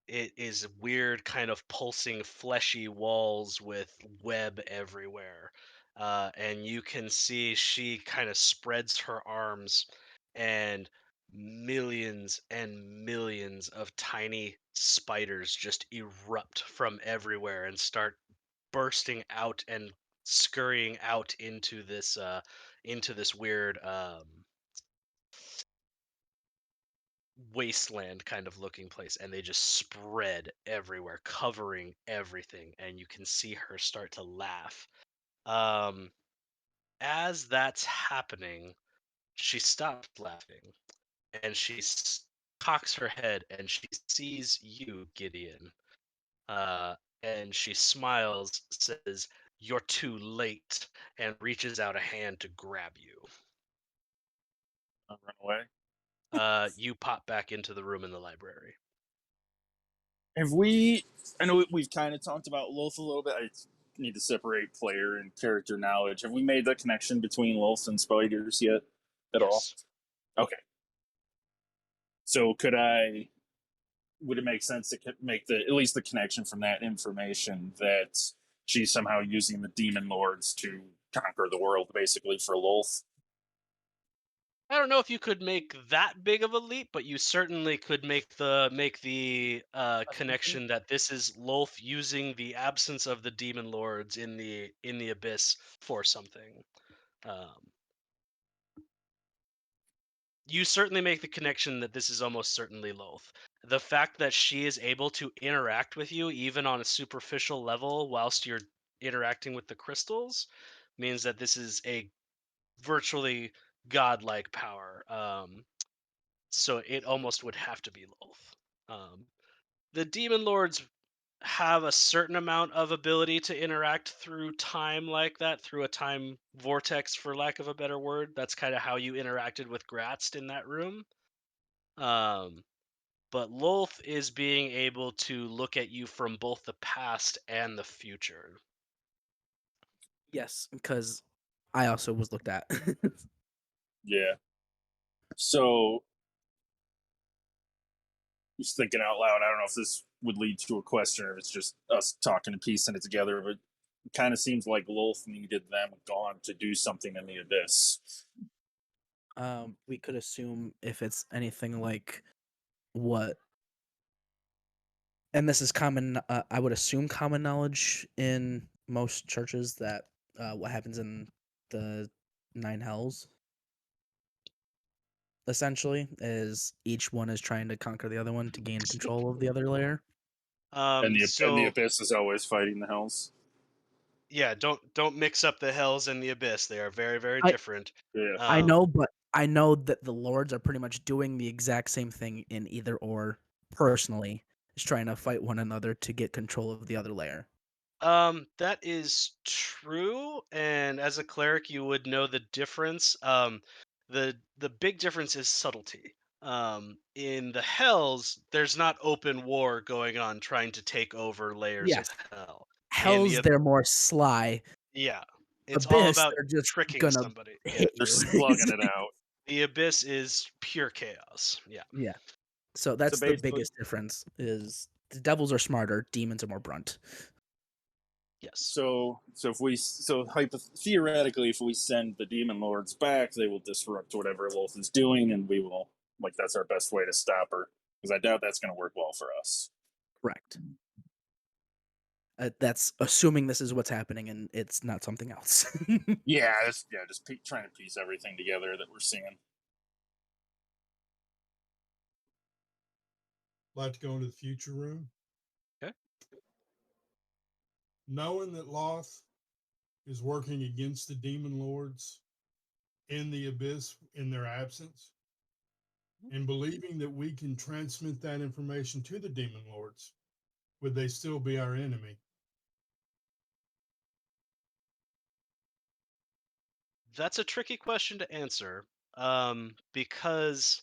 it is weird, kind of pulsing, fleshy walls with web everywhere. And you can see she kind of spreads her arms, and millions and millions of tiny spiders just erupt from everywhere and start bursting out and scurrying out into this weird wasteland kind of looking place, and they just spread everywhere, covering everything, and you can see her start to laugh. um as that's happening, she stops laughing, and cocks her head, and she sees you, Gideon. And she smiles, says, "You're too late," and reaches out a hand to grab you. I'll run away. You pop back into the room in the library. Have we? I know we've kind of talked about Loth a little bit. I need to separate player and character knowledge. Have we made the connection between Loth and spiders yet at all? Yes. Okay. So could I? Would it make sense to make the at least the connection from that information that she's somehow using the demon lords to conquer the world, basically for Loth? I don't know if you could make that big of a leap, but you certainly could make the Assumption? connection that this is Lolth using the absence of the demon lords in the abyss for something. Um, you certainly make the connection that this is almost certainly Lolth. The fact that she is able to interact with you even on a superficial level whilst you're interacting with the crystals means that this is a virtually godlike power. So it almost would have to be Lolth. The demon lords have a certain amount of ability to interact through time like that, through a time vortex, for lack of a better word. That's kind of how you interacted with Gratzt in that room. Um, but Lolth is being able to look at you from both the past and the future. Yes, because I also was looked at. Yeah. So just thinking out loud, I don't know if this would lead to a question or if it's just us talking and piecing it together, but it kind of seems like Lolth needed them gone to do something in the abyss. We could assume if it's anything like what, and this is common. I would assume common knowledge in most churches that what happens in the nine hells essentially is each one is trying to conquer the other one to gain control of the other layer. And the So abyss is always fighting the hells. yeah, don't mix up the hells and the abyss. They are very, very I different. Yeah. I Um, know, but I know that the lords are pretty much doing the exact same thing in either or personally, is trying to fight one another to get control of the other layer. That is true, and as a cleric, you would know the difference. The big difference is subtlety. In the Hells, there's not open war going on trying to take over layers of Yes, hell. In hells the they're more sly. yeah, it's all Abyss about they're just tricking gonna somebody. Yeah, hit They're you. slugging it out. the Abyss is pure chaos. Yeah, Yeah. So So that's the basically, biggest difference is the devils are smarter, demons are more brunt. yes. so if we theoretically, if we send the demon lords back, they will disrupt whatever Lolth is doing, and we will that's our best way to stop her. Because I doubt that's going to work well for us. Correct. That's assuming this is what's happening and it's not something else. Yeah, just trying to piece everything together that we're seeing. Like to go into the future room. Okay. Knowing that Loth is working against the demon lords in the abyss in their absence, and believing that we can transmit that information to the demon lords, would they still be our enemy? That's a tricky question to answer, because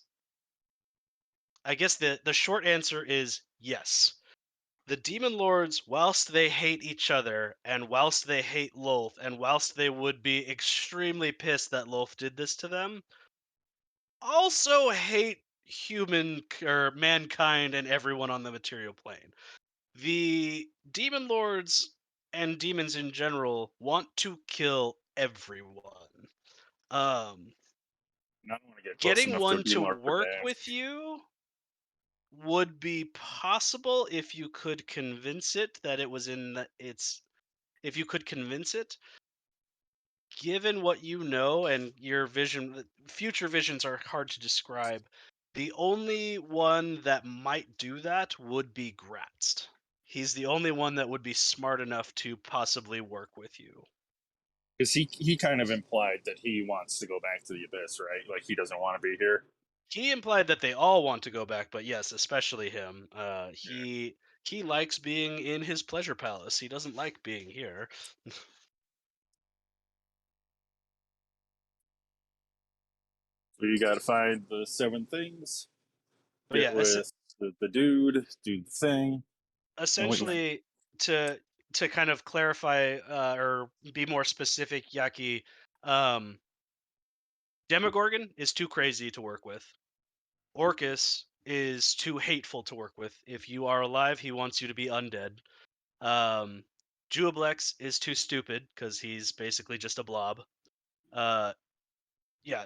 I guess the short answer is yes. The demon lords, whilst they hate each other, and whilst they hate Lolth, and whilst they would be extremely pissed that Lolth did this to them, also hate or mankind and everyone on the material plane. The demon lords and demons in general want to kill everyone. Um, And I don't want to get close Getting enough to a one to demon lord for work that. with you would be possible if you could convince it that it was if you could convince it. Given what you know and your vision, future visions are hard to describe. The only one that might do that would be Gratz. He's the only one that would be smart enough to possibly work with you. Because he kind of implied that he wants to go back to the abyss, right? Like he doesn't want to be here. He implied that they all want to go back, but yes, especially him. He likes being in his pleasure palace. He doesn't like being here. So you got to find the 7 things, But get yeah, with the dude, do the thing, and what you essentially to kind of clarify or be more specific, Yaki, um, Demogorgon is too crazy to work with. Orcus is too hateful to work with. If you are alive, he wants you to be undead. Um, Juoblex is too stupid because he's basically just a blob. Uh, yeah,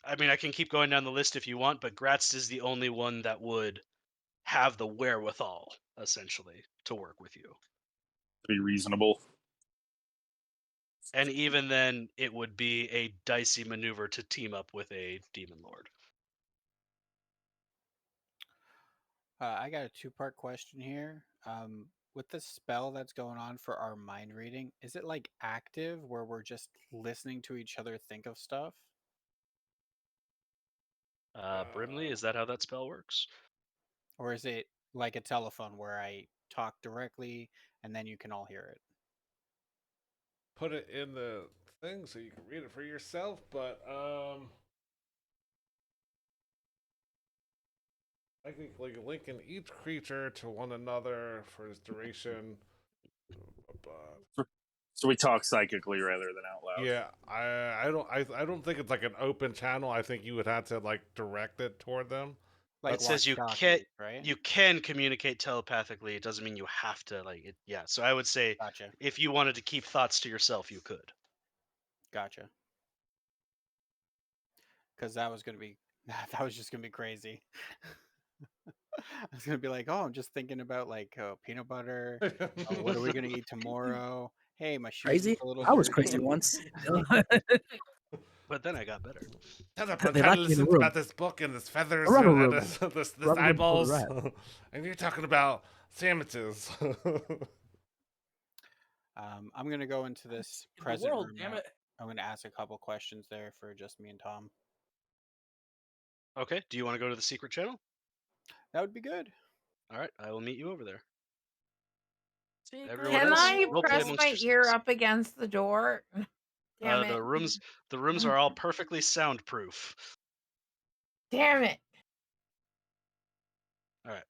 I mean, I can keep going down the list if you want, but Gratz is the only one that would have the wherewithal, essentially, to work with you. be reasonable. And even then, it would be a dicey maneuver to team up with a demon lord. I got a two-part question here. With the spell that's going on for our mind reading, is it like active where we're just listening to each other think of stuff? Brimley, is that how that spell works? Or is it like a telephone where I talk directly and then you can all hear it? Put it in the thing so you can read it for yourself, but I think like linking each creature to one another for its duration. So we talk psychically rather than out loud. Yeah, I don't think it's like an open channel. I think you would have to like direct it toward them. Like It says you walkie-talkies, right? can communicate telepathically. It doesn't mean you have to like it. Yeah, so I would say Gotcha. if you wanted to keep thoughts to yourself, you could. Gotcha. Because that was gonna be that was just gonna be crazy. I was gonna be like, oh, I'm just thinking about like peanut butter. Oh, what are we gonna eat tomorrow? Hey, my shoes Crazy? look a little I was dirty. crazy once. But then I got better. Shut up! They I'm trying locked to me in a listen room. about this book and this feathers A rubber and room. this Rubber room full of eyeballs, rats. and you're talking about sandwiches. I'm gonna go into this In the present world, room damn now. it. I'm gonna ask a couple questions there for just me and Tom. Okay, do you want to go to the secret channel? That would be good. All right, I will meet you over there. Secret Everyone Can else, I roleplay press amongst my ear yourselves. up against the door? Damn it. The rooms are all perfectly soundproof. Damn it. All right.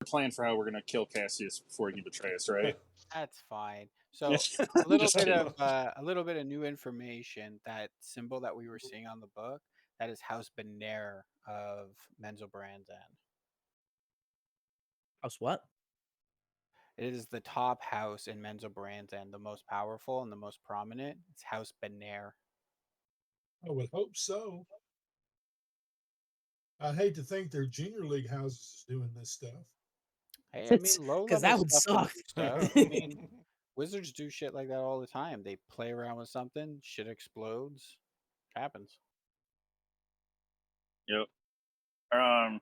Plan for how we're gonna kill Cassius before he can betray us, right? That's fine. So Just kidding. a little bit of new information. That symbol that we were seeing on the book, that is House Benair of Menzoberranzan. House what? It is the top house in Menzoberranzan, the most powerful and the most prominent. It's House Benair. I would hope so. I'd hate to think their junior league houses is doing this stuff. Hey, I mean, low 'Cause level that would stuff can suck. do stuff. I mean, wizards do shit like that all the time. They play around with something, shit explodes. Happens. Yep. I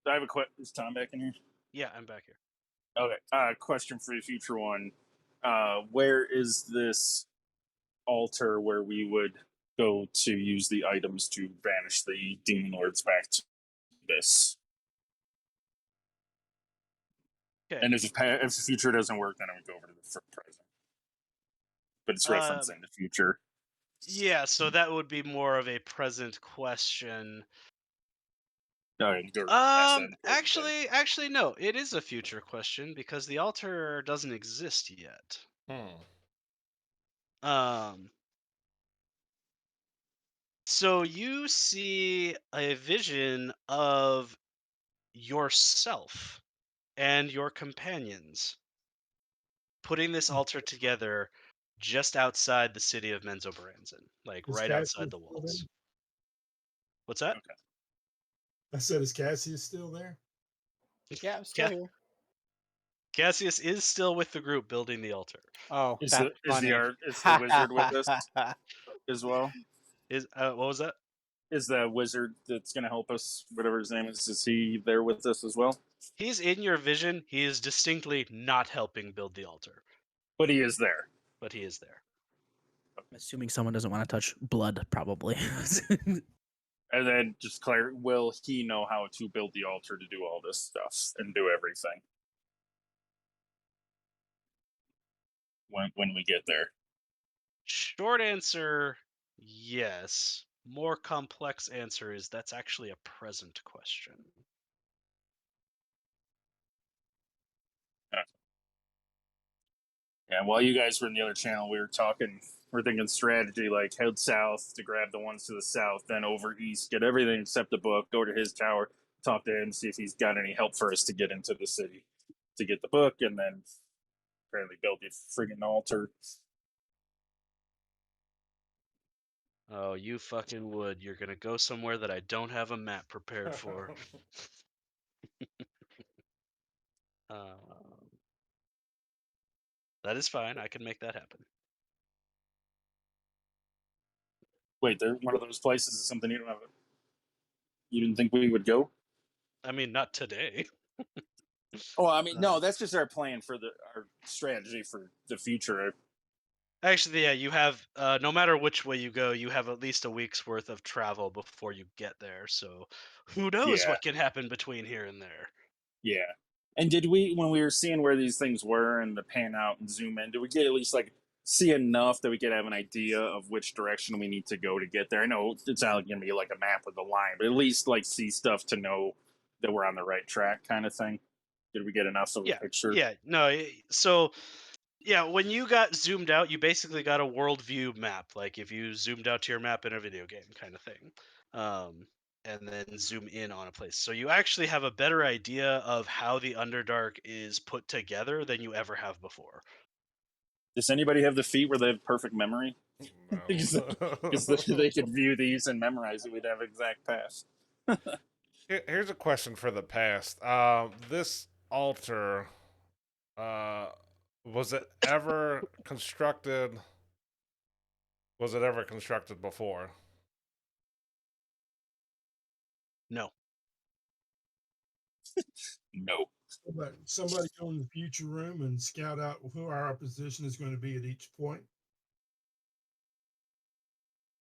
have a question. Is Tom back in here? Yeah, I'm back here. Okay. Question for the future one. Where is this altar where we would go to use the items to banish the demon lords back to this. Okay. And if the future doesn't work, then I would go over to the present. But it's referencing the future. Yeah, so that would be more of a present question. All right, go ask that. Actually, no. It is a future question because the altar doesn't exist yet. Um. So you see a vision of yourself and your companions putting this altar together just outside the city of Menzoberranzan, like Is right outside Cassius the still there? walls. What's that? Okay. I said, is Cassius still there? Yeah, I'm still Ca- here. Cassius is still with the group building the altar. Oh, Is that's funny. the wizard with us as well? Is what was that? Is the wizard that's going to help us, whatever his name is he there with us as well? He's in your vision. He is distinctly not helping build the altar, But he is there. but he is there. Assuming someone doesn't want to touch blood, probably. And then just Claire, will he know how to build the altar to do all this stuff and do everything when we get there? Short answer, yes. More complex answer is that's actually a present question. Yeah, while you guys were in the other channel, we were talking. We're thinking strategy, like head south to grab the ones to the south, then over east, get everything except the book, go to his tower, talk to him, see if he's got any help for us to get into the city, to get the book, and then apparently build the friggin' altar. Oh, you fucking would. You're gonna go somewhere that I don't have a map prepared for. Um, that is fine. I can make that happen. Wait, there one of those places is something you don't have. You didn't think we would go? I mean, not today. Oh, I mean, no, that's just our plan for our strategy for the future. Actually, yeah, you have, no matter which way you go, you have at least a week's worth of travel before you get there. So who knows Yeah, what can happen between here and there. yeah. And did we, when we were seeing where these things were and the pan out and zoom in, did we get at least like see enough that we could have an idea of which direction we need to go to get there? I know it's not going to be like a map with a line, but at least like see stuff to know that we're on the right track, kind of thing. Did we get enough of a Yeah, picture? yeah, no, so yeah, when you got zoomed out, you basically got a worldview map, like if you zoomed out to your map in a video game kind of thing. And then zoom in on a place. So you actually have a better idea of how the Underdark is put together than you ever have before. Does anybody have the feat where they have perfect memory? because they could view these and memorize it, we'd have exact path. Here's a question for the past. This altar, was it ever constructed? Was it ever constructed before? No. No. But somebody go in the future room and scout out who our opposition is going to be at each point.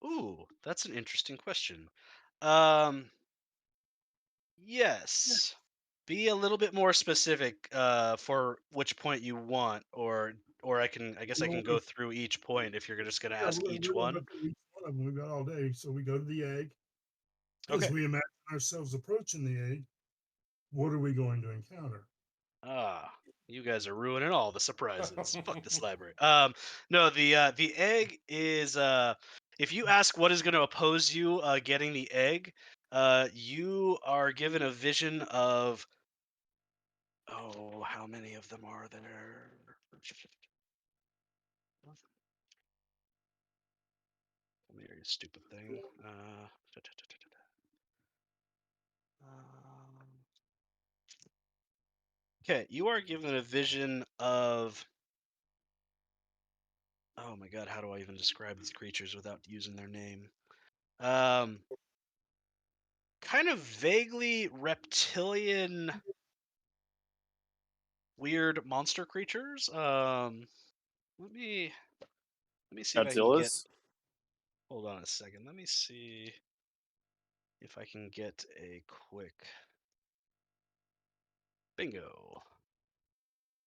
Ooh, that's an interesting question. Um, yes. Be a little bit more specific for which point you want, or I guess I We're can gonna go through each point if you're just going to Yeah, ask each we're gonna go one. through each one of them. We've got all day, so we go to the egg. As Okay. we imagine ourselves approaching the egg, what are we going to encounter? Ah, you guys are ruining all the surprises. Fuck this library. No, the egg is if you ask what is going to oppose you getting the egg, you are given a vision of, oh, how many of them are there? Come here, you stupid thing. Okay, you are given a vision of. Oh my god, how do I even describe these creatures without using their name? Um, kind of vaguely reptilian, weird monster creatures. Let me see if I can get. Godzilla's? Hold on a second. Let me see if I can get a quick bingo.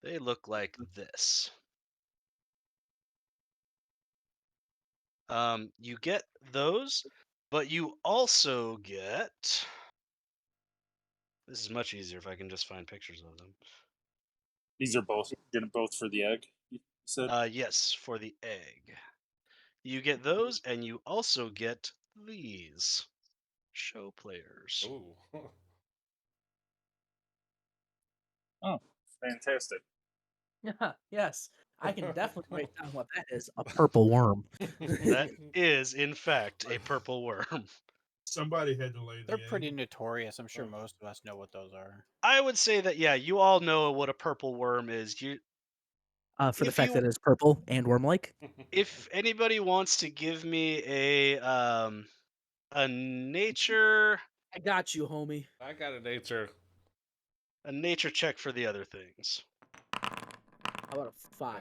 They look like this. You get those, but you also get. This is much easier if I can just find pictures of them. These are both for the egg. You said. Yes, for the egg. You get those, and you also get these show players. Ooh. Oh, fantastic! Yeah, yes. I can definitely write down what that is. A purple worm. That is, in fact, a purple worm. Somebody had to lay They're the pretty egg. notorious. I'm sure most of us know what those are. I would say that, yeah, you all know what a purple worm is. For the If fact you that it's purple and worm-like. if anybody wants to give me a nature I got you, homie. I got a nature. check for the other things. How about a 5?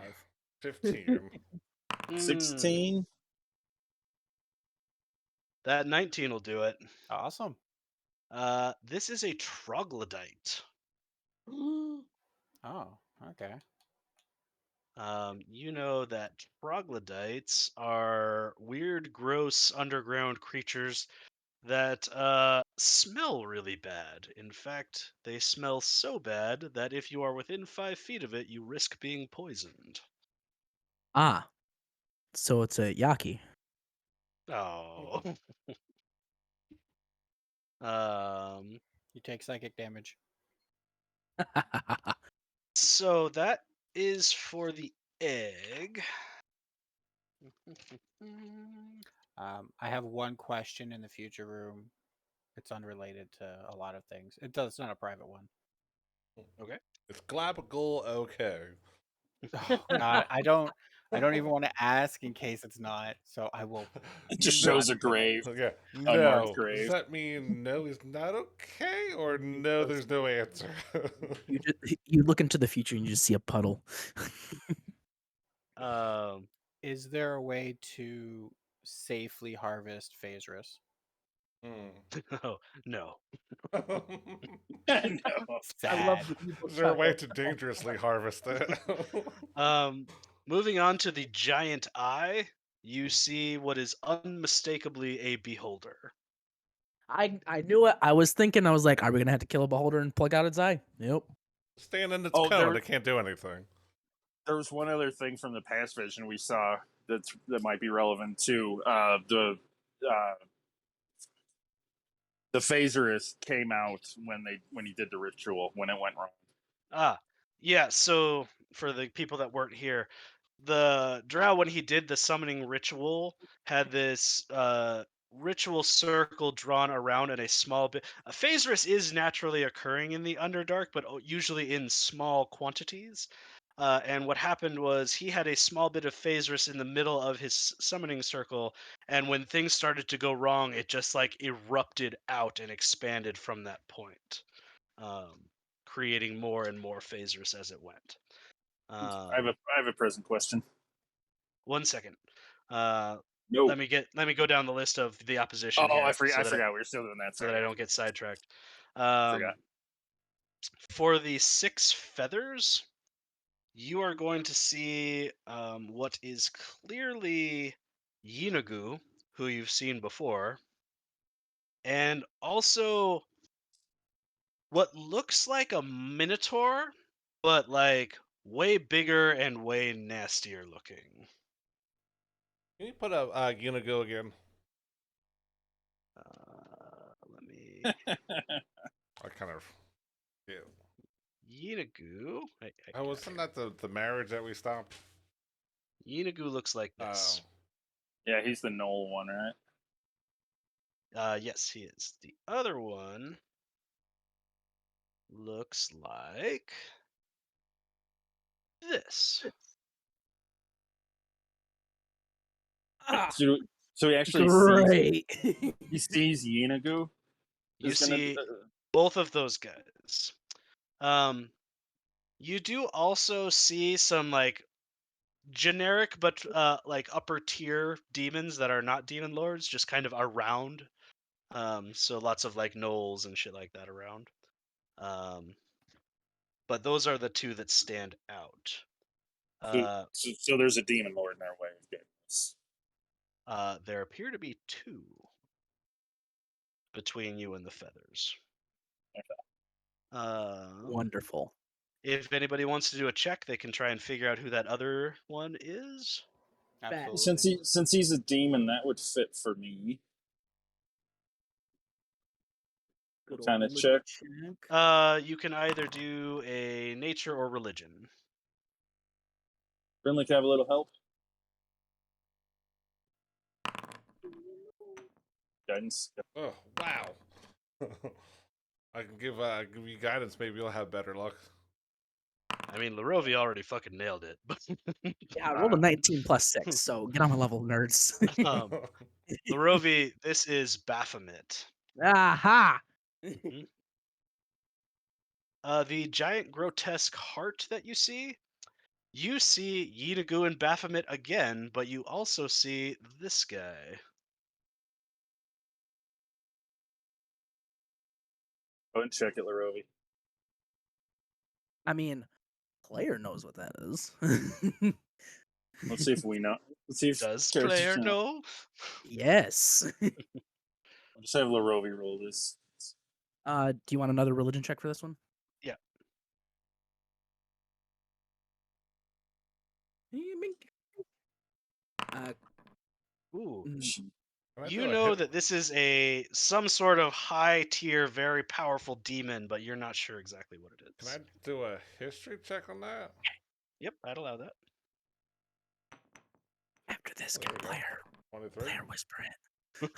15. 16. That 19 will do it. Awesome. This is a troglodyte. Oh, okay. You know that troglodytes are weird, gross underground creatures that smell really bad. In fact, they smell so bad that if you are within 5 feet of it, you risk being poisoned. Ah, so it's a Yaki. Oh. um. You take psychic damage. So that is for the egg. I have one question in the future room. It's unrelated to a lot of things. It's not a private one. Okay. Is Glabagal okay? Oh God, I don't even want to ask in case it's not. So I will. It just No. shows a grave, Yeah. unmarked No. Does grave. that mean no, he's not okay, or no, there's no answer? You look into the future and you just see a puddle. Um. Is there a way to safely harvest Phaserus? Oh no. No. I love Sad. the evil Is there a way child. to dangerously harvest it? Moving on to the giant eye, you see what is unmistakably a beholder. I knew it. I was thinking. I was like, are we gonna have to kill a beholder and plug out its eye? Nope. Stand in its Oh, cone. It can't do anything. there was one other thing from the past vision we saw that might be relevant too. The Phaserus came out when he did the ritual when it went wrong. Yeah, so for the people that weren't here, the drow, when he did the summoning ritual, had this ritual circle drawn around in a small bit. Phaserus is naturally occurring in the Underdark, but usually in small quantities. And what happened was he had a small bit of Phaserus in the middle of his summoning circle, and when things started to go wrong, it just like erupted out and expanded from that point, creating more and more Phaserus as it went. I have a present question. 1 second. No. Let me go down the list of the opposition Oh, here, I forgot we were still doing that. so that Sorry, I don't get sidetracked. forgot. For the 6 feathers, you are going to see what is clearly Yinagu, who you've seen before, and also what looks like a minotaur, but like way bigger and way nastier looking. Can you put a Unigo again? Let me. I kind of. Yeah. Yinagu. Oh, wasn't that the marriage that we stopped? Yinagu looks like this. Yeah, he's the Knoll one, right? Yes, he is. The other one looks like this. Ah, So he actually great. he sees Yinagu. You Is gonna see both of those guys. You do also see some like generic, but like upper tier demons that are not demon lords, just kind of around. So lots of like gnolls and shit like that around. But those are the two that stand out. So there's a demon lord in our way of getting this. There appear to be two between you and the feathers. Wonderful. If anybody wants to do a check, they can try and figure out who that other one is. Absolutely. Since he's a demon, that would fit for me. Good Kind of old check. You can either do a nature or religion. Brinley, can I have a little help? Guidance. Oh wow! I can give you guidance. Maybe you'll have better luck. I mean, Larovi already fucking nailed it. Yeah, I rolled a 19 plus 6, so get on my level, nerds. Larovi, this is Baphomet. Aha! The giant grotesque heart that you see Yinagu and Baphomet again, but you also see this guy. Go and check it, Larovi. I mean, player knows what that is. Let's see if we know. Let's see if Does characters player know? Yes. I'll just have Larovi roll this. Do you want another religion check for this one? Yeah. Ooh. Mm, Can I You do a know hit? that this is some sort of high tier, very powerful demon, but you're not sure exactly what it Can is. I do a history check on that? Yep, I'd allow that. after this, There get we go. player. 23. Player whisper it.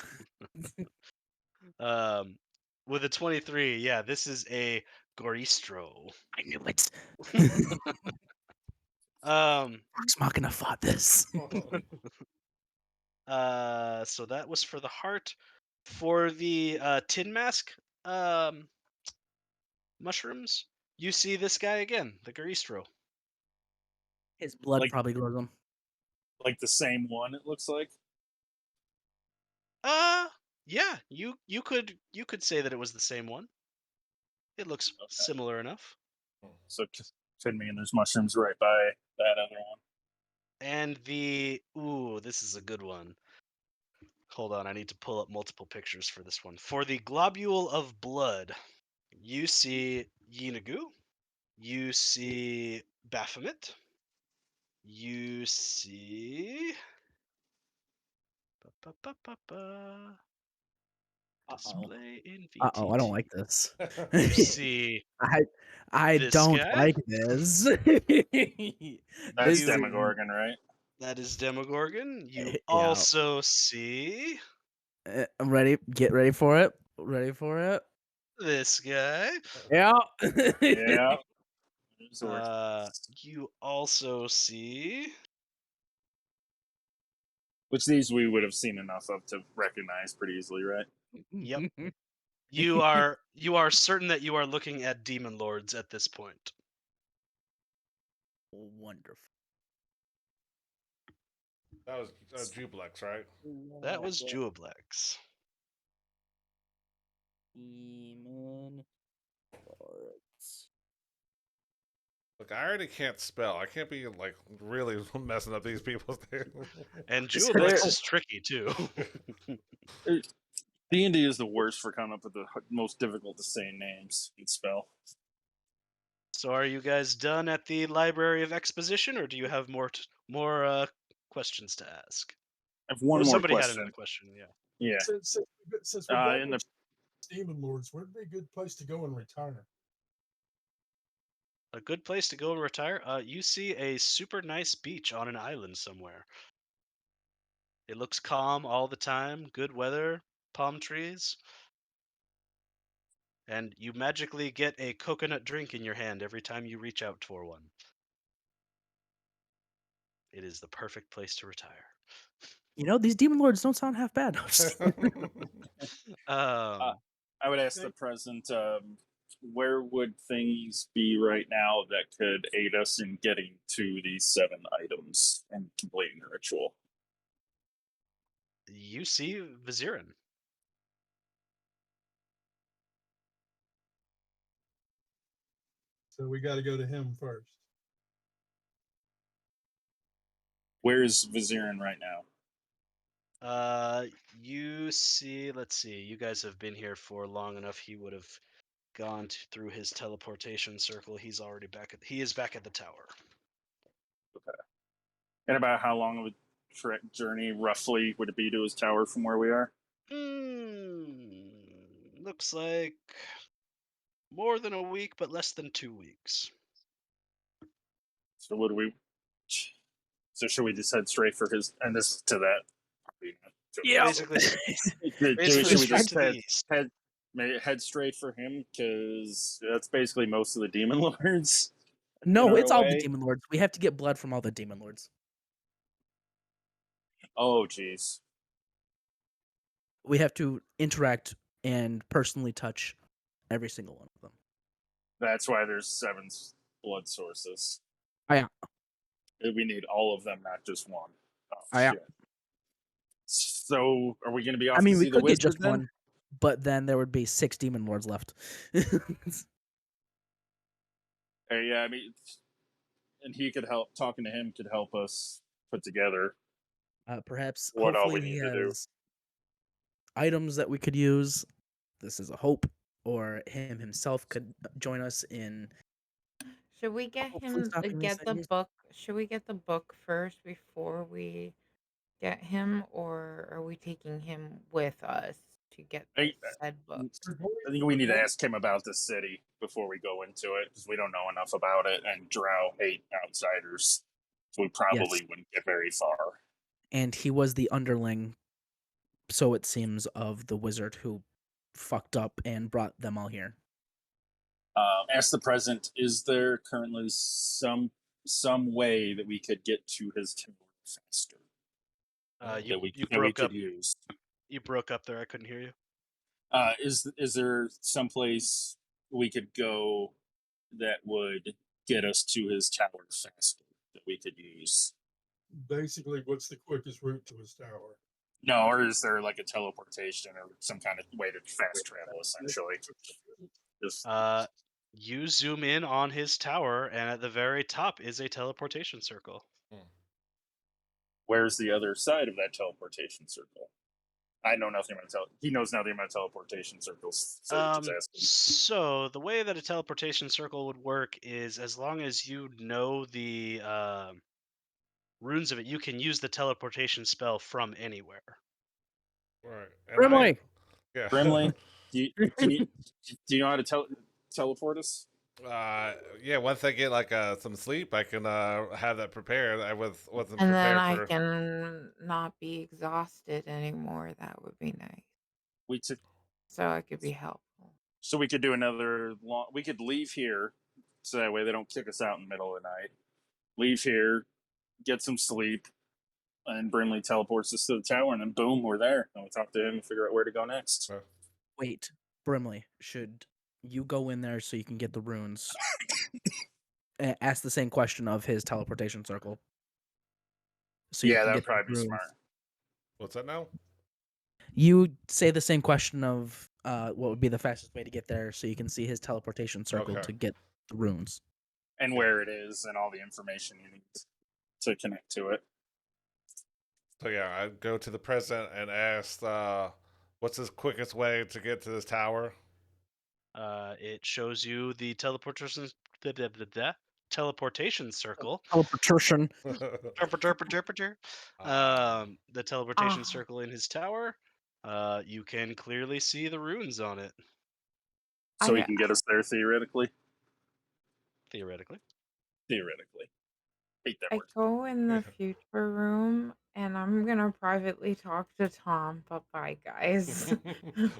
With a 23, yeah, this is a Goristro. I knew it. Um, Vox Machina fought this. so that was for the heart. For the tin mask mushrooms, you see this guy again, the Goristro. His blood Like- probably glows him. Like the same one, it looks like. Yeah, you could say that it was the same one. It looks similar enough. So could mean there's mushrooms right by that other one. And this is a good one. Hold on, I need to pull up multiple pictures for this one. For the globule of blood, you see Yinagu, you see Baphomet, you see display in VTT. I don't like this. You see I this don't guy? like this. That's This- Demogorgon, right? That is Demogorgon. You Yeah. also see I'm ready. Get ready for it. Ready for it. this guy. Yeah. Yeah. You also see Which these we would have seen enough of to recognize pretty easily, right? Yep. You are certain that you are looking at demon lords at this point. Wonderful. That was Jublex, right? That was Juablex. Demon lords. Look, I already can't spell. I can't be like really messing up these people's names. And It's Juablex fair. is tricky too. D&D is the worst for coming up with the most difficult to say names and spell. So are you guys done at the Library of Exposition, or do you have more questions to ask? I have one more Somebody had question. another question. Yeah. Yeah. Since we're In done the with demon lords, where'd be a good place to go and retire? A good place to go and retire? You see a super nice beach on an island somewhere. It looks calm all the time, good weather, palm trees. And you magically get a coconut drink in your hand every time you reach out for one. It is the perfect place to retire. You know, these demon lords don't sound half bad. I would ask the present where would things be right now that could aid us in getting to these 7 items and completing the ritual? You see Vizeran. So we got to go to him first. Where's Vizeran right now? You see, let's see. You guys have been here for long enough. He would have gone through his teleportation circle. He's already back at. He is back at the tower. And about how long of a journey roughly would it be to his tower from where we are? Looks like more than a week, but less than 2 weeks. So what do we? So should we just head straight for his? And this is to that. Probably not to Yeah. Basically, should we straight just to the east. head straight for him? Because that's basically most of the demon lords. No, in our it's all the way. demon lords. We have to get blood from all the demon lords. Oh, jeez. We have to interact and personally touch every single one of them. That's why there's 7 blood sources. Oh, yeah. We need all of them, not just one. Oh, Oh, yeah. shit. So, are we going to be off I mean, to we see the could get wizard just then? one, but then there would be 6 demon lords left. Yeah, I mean, and he could help. Talking to him could help us put together Perhaps, what all we hopefully, he need to do. has items that we could use. This is a hope, or him himself could join us in Should we get hopefully him stopping these get the things. book? Should we get the book first before we get him, or are we taking him with us to get I, the said book? I think we need to ask him about the city before we go into it because we don't know enough about it, and Drow hate outsiders, so we probably Yes. wouldn't get very far. And he was the underling, so it seems, of the wizard who fucked up and brought them all here. Ask the present: is there currently some way that we could get to his tower faster You that we broke could up. use? You broke up there. I couldn't hear you. Is there some place we could go that would get us to his tower faster that we could use? Basically, what's the quickest route to his tower? No, or is there like a teleportation or some kind of way to fast travel? Essentially, just You zoom in on his tower, and at the very top is a teleportation circle. where's the other side of that teleportation circle? I know nothing about he knows nothing about teleportation circles, so he's just asking. So the way that a teleportation circle would work is, as long as you know the runes of it, you can use the teleportation spell from anywhere. Right. And Brimley! yeah. Brimley, do you know how to teleport us? Yeah. Once I get like some sleep, I can have that prepared. I wasn't And then prepared I for. can not be exhausted anymore. That would be nice. We took So I could be helpful. so we could do another long. We could leave here, so that way they don't kick us out in the middle of the night. Leave here, get some sleep, and Brimley teleports us to the tower, and then boom, we're there. And we talk to him and figure out where to go next. Wait, Brimley, should you go in there so you can get the runes? Ask the same question of his teleportation circle. So you Yeah, can that would get the probably be runes. smart. What's that now? You say the same question of what would be the fastest way to get there, so you can see his teleportation circle Okay. to get the runes. And where it is, and all the information you need to connect to it. So yeah, I go to the president and ask, what's the quickest way to get to this tower? It shows you the teleportation circle. Teleportation. The teleportation Ah, circle in his tower. You can clearly see the runes on it. So he I can get us there theoretically. Theoretically. Hate that I word. go in the future room and I'm gonna privately talk to Tom. Bye bye, guys.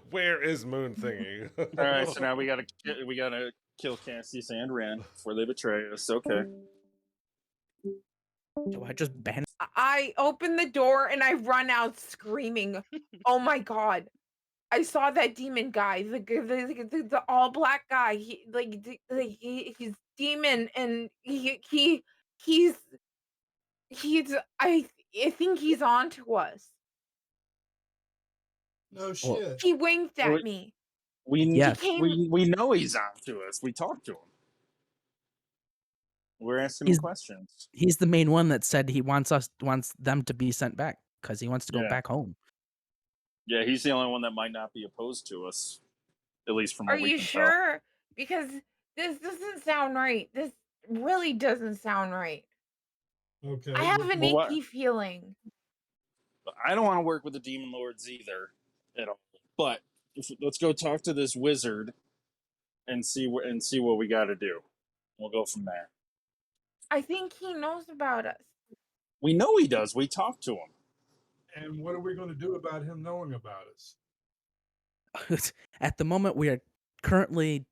Where is Moon Thingy? All right, so now we gotta kill Cassius and Ren before they betray us. Okay. Do I just ban? I open the door and I run out screaming, "Oh my god!" I saw that demon guy, the all black guy. He's demon, and he's I think he's on to us. No Well, shit. He winked Well, at me. We He yes, came. we know he's on to us. We talked to him. We're asking him he's questions. he's the main one that said he wants them to be sent back because he wants to go Yeah, back home. yeah. He's the only one that might not be opposed to us, at least from Are what we you can tell. sure? Because this doesn't sound right. This really doesn't sound right. Okay. I have an Well, what? icky feeling. I don't want to work with the demon lords either at all. But let's go talk to this wizard and see what we got to do. We'll go from there. I think he knows about us. We know he does. We talked to him. And what are we going to do about him knowing about us? At the moment, we are currently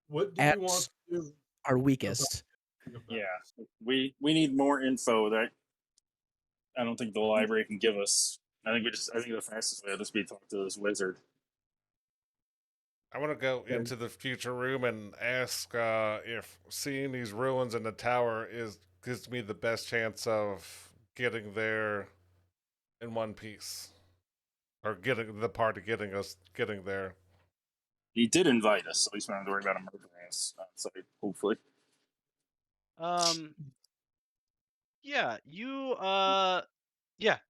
What do at we want to do our about weakest. Yeah, we need more info that I don't think the library can give us. I think the fastest way would just be to talk to this wizard. I want to go into the future room and ask if seeing these ruins in the tower gives me the best chance of getting there in one piece, or getting the part of getting there. He did invite us. At least we don't have to worry about him murdering us on site. Hopefully, Yeah,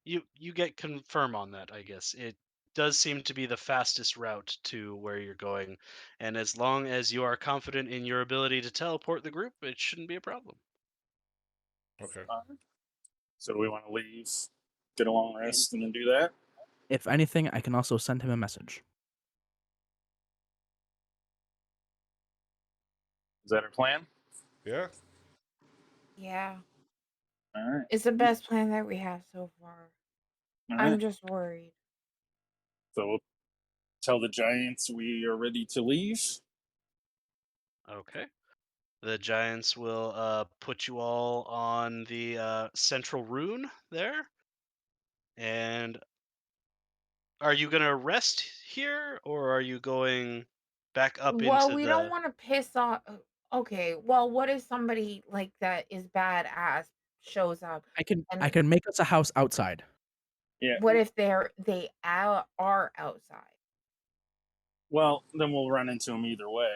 you get confirm on that, I guess. It does seem to be the fastest route to where you're going, and as long as you are confident in your ability to teleport the group, it shouldn't be a problem. Okay. so we want to leave, get a long rest, and then do that. If anything, I can also send him a message. Is that our plan? Yeah. Yeah. All right. It's the best plan that we have so far. All I'm right. just worried. So we'll tell the giants we are ready to leave. Okay. The giants will put you all on the central rune there. And are you gonna rest here, or are you going back up Well, into we don't the? want to piss off. Okay, well, what if somebody like that is badass shows up, I and can make us a house outside. Yeah. what if are outside? Well, then we'll run into them either way.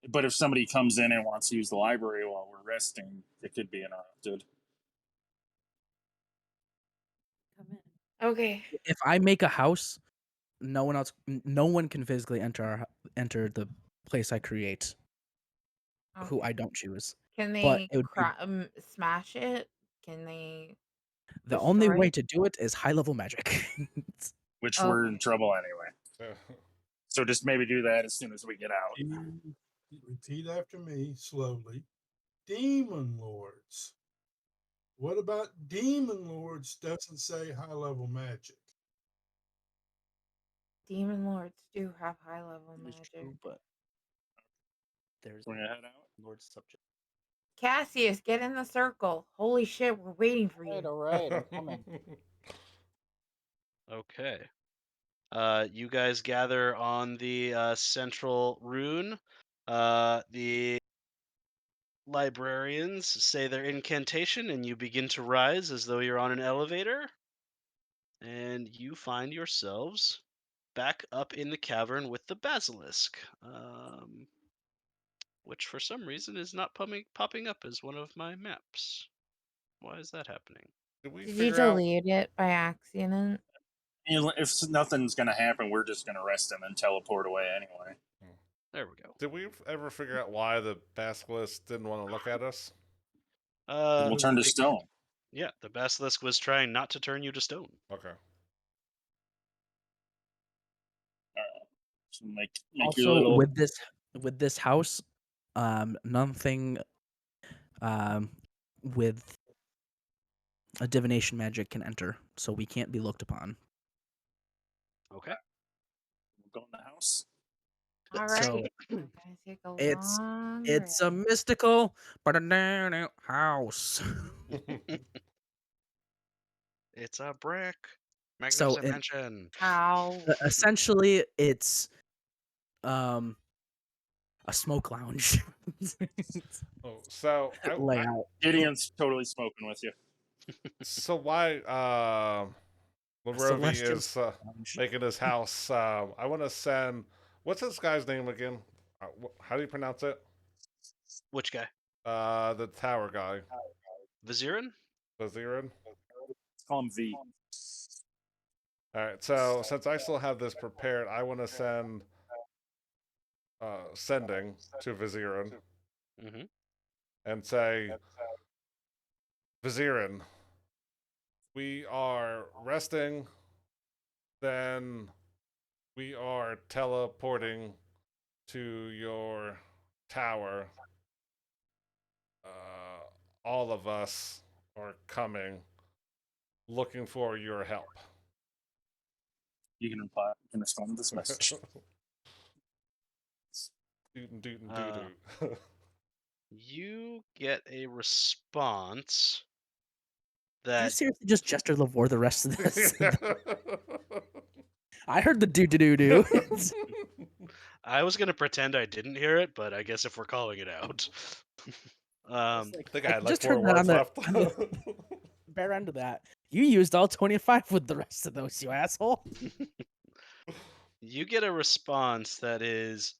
But if somebody comes in and wants to use the library while we're resting, it could be interrupted. Okay. If I make a house, no one can physically enter the place I create, who Okay. I don't choose. Can But they it would be smash it? Can they the only destroy way it? to do it is high level magic. Which we're in Okay. trouble anyway. So just maybe do that as soon as we get out. repeat after me slowly? Demon lords. What about demon lords doesn't say high level magic? Demon lords do have high level magic. but there's We're gonna head out. Lord subject. Cassius, get in the circle. Holy shit, we're waiting for you. All right, I'm coming. Okay. You guys gather on the central rune. The librarians say their incantation, and you begin to rise as though you're on an elevator. And you find yourselves back up in the cavern with the basilisk, which for some reason is not popping up as one of my maps. Why is that happening? Did we Did you figure out? delete it by accident? If nothing's gonna happen, we're just gonna rest and then teleport away anyway. There we go. Did we ever figure out why the basilisk didn't want to look at us? We'll turn to Be- stone. yeah, the basilisk was trying not to turn you to stone. Okay. So make your Also, little. with this house, nothing with a divination magic can enter, so we can't be looked upon. Okay. We'll go in the house. All So right. We're gonna take a it's long it's a rest. mystical but a house. It's a brick. So Magnificent Mansion. How? essentially, it's a smoke lounge Oh, so layout. Gideon's totally smoking with you. so why A Larovi celestial is smoke lounge. making his house. I want to send. What's this guy's name again? How do you pronounce it? Which guy? The tower guy, Vizeran? Vizeran. Let's call him V. All right. So since I still have this prepared, I want to send sending to Vizeran Mm-hmm. and say, Vizeran, we are resting. Then we are teleporting to your tower. All of us are coming, looking for your help. You can reply. You can respond to this message. Dootin' dootin' doo Uh, doo. you get a response Did you that seriously just gesture Lavore the rest of this? I heard the do do do do. I was gonna pretend I didn't hear it, but I guess if we're calling it out, um, I think I I had like just 4 heard that words left. on the bare end of that. You used all 25 with the rest of those, you asshole. you get a response that is,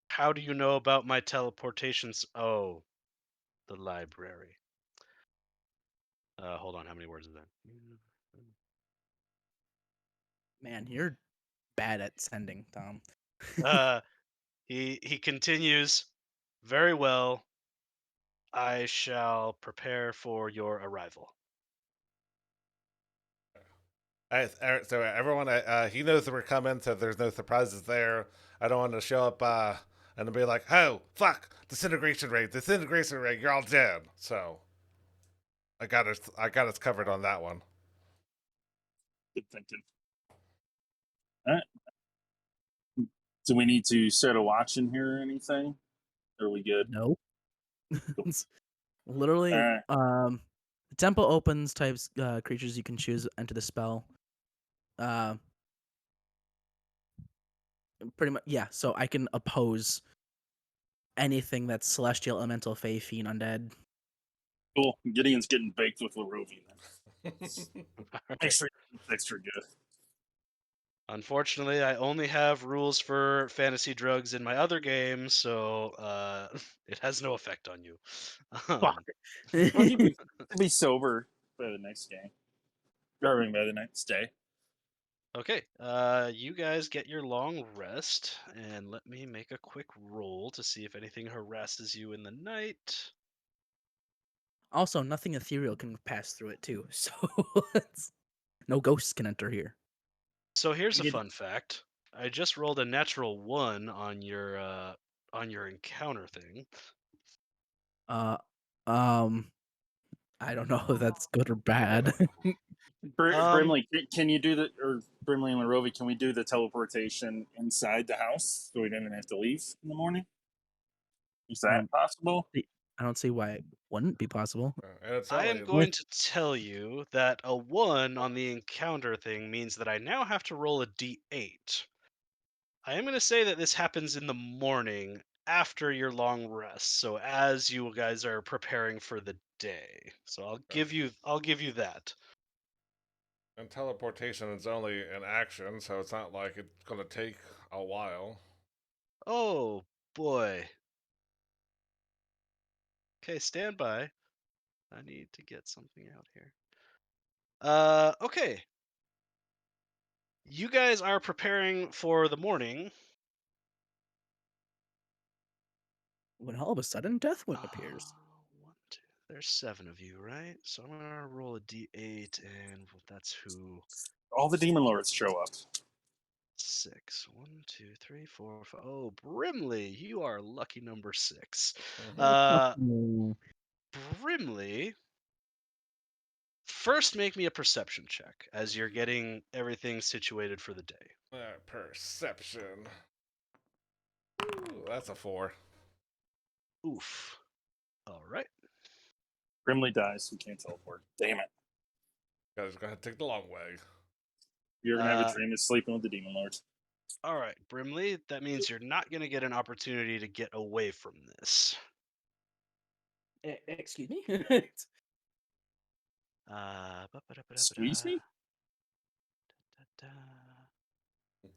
"How do you know about my teleportations?" Oh, the library. Hold on, how many words is that? Man, you're bad at sending, Tom. Uh, he continues, "Very well. I shall prepare for your arrival." So everyone, he knows that we're coming, so there's no surprises there. I don't want to show up and be like, "Oh, fuck, disintegration rate, you're all dead." So I got us covered on that one. Good thinking. All right. Do we need to set a watch in here or anything? Are we good? No. Cool. Literally, All right. the temple opens types creatures you can choose enter the spell. Pretty much, yeah. So I can oppose anything that's celestial, elemental, fey, fiend, undead. Cool. Gideon's getting baked with Larovi then. Alright. Extra good. Unfortunately, I only have rules for fantasy drugs in my other games, so it has no effect on you. Fuck. Well, he'll be sober by the next game. Or by the next day. Okay, you guys get your long rest, and let me make a quick roll to see if anything harasses you in the night. Also, nothing ethereal can pass through it too, so no ghosts can enter here. So here's a Gide- fun fact. I just rolled a natural 1 on your encounter thing. Uh, um, I don't know if that's good or bad. Brimley, can you do the or Brimley and Larovi, can we do the teleportation inside the house so we don't even have to leave in the morning? Is that Um, possible? I don't see why it wouldn't be possible. And it's I only am going to tell you that a 1 on the encounter thing means that I now have to roll a d8. I am going to say that this happens in the morning after your long rest, so as you guys are preparing for the day. So I'll give you that. and teleportation is only an action, so it's not like it's gonna take a while. Oh boy. Okay, stand by. I need to get something out here. Okay. You guys are preparing for the morning. When all of a sudden Deathwing appears. 1, 2. There's 7 of you, right? So I'm gonna roll a d8, and that's who. All the demon lords show up. 6. 1, 2, 3, 4, 5. Oh, Brimley, you are lucky number 6. Mm. Brimley, first make me a perception check as you're getting everything situated for the day. Perception. Ooh, that's a 4. Oof. All right. Brimley dies, we can't teleport. Damn it. Guys, gonna take the long way. You're gonna have a dream of sleeping with the demon lords. All right, Brimley, that means you're not going to get an opportunity to get away from this. Excuse me. Squeeze me?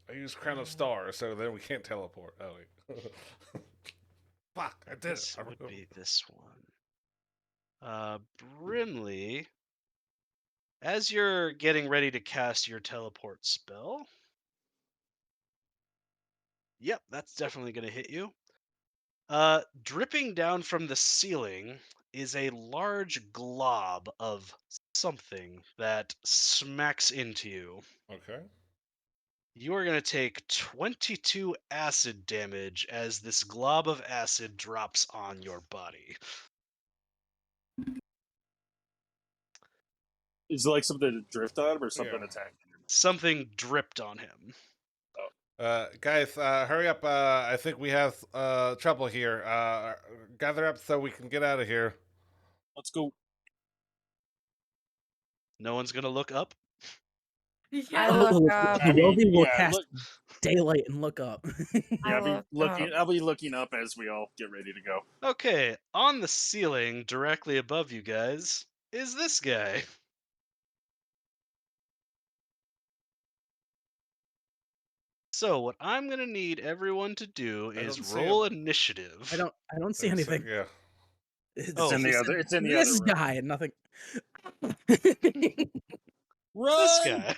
I use Crown of Stars, so then we can't teleport. Oh wait. Fuck! I did it. This would be this one. Brimley, as you're getting ready to cast your teleport spell, yep, that's definitely going to hit you. Dripping down from the ceiling is a large glob of something that smacks into you. Okay. You are going to take 22 acid damage as this glob of acid drops on your body. Is it like something to drift on or something Yeah. attacking him? Something dripped on him. Guys, hurry up. I think we have trouble here. Gather up so we can get out of here. Let's go. No one's going to look up. I look up. Yogi will Yeah, cast look, daylight and look up. yeah, I I'll be looking up as we all get ready to go. Okay, on the ceiling directly above you guys is this guy. So what I'm going to need everyone to do I is don't see roll him. initiative. I don't see anything. Yeah. It's, Oh. It's in the just other. It's in the this other room. guy and nothing. Run! This guy.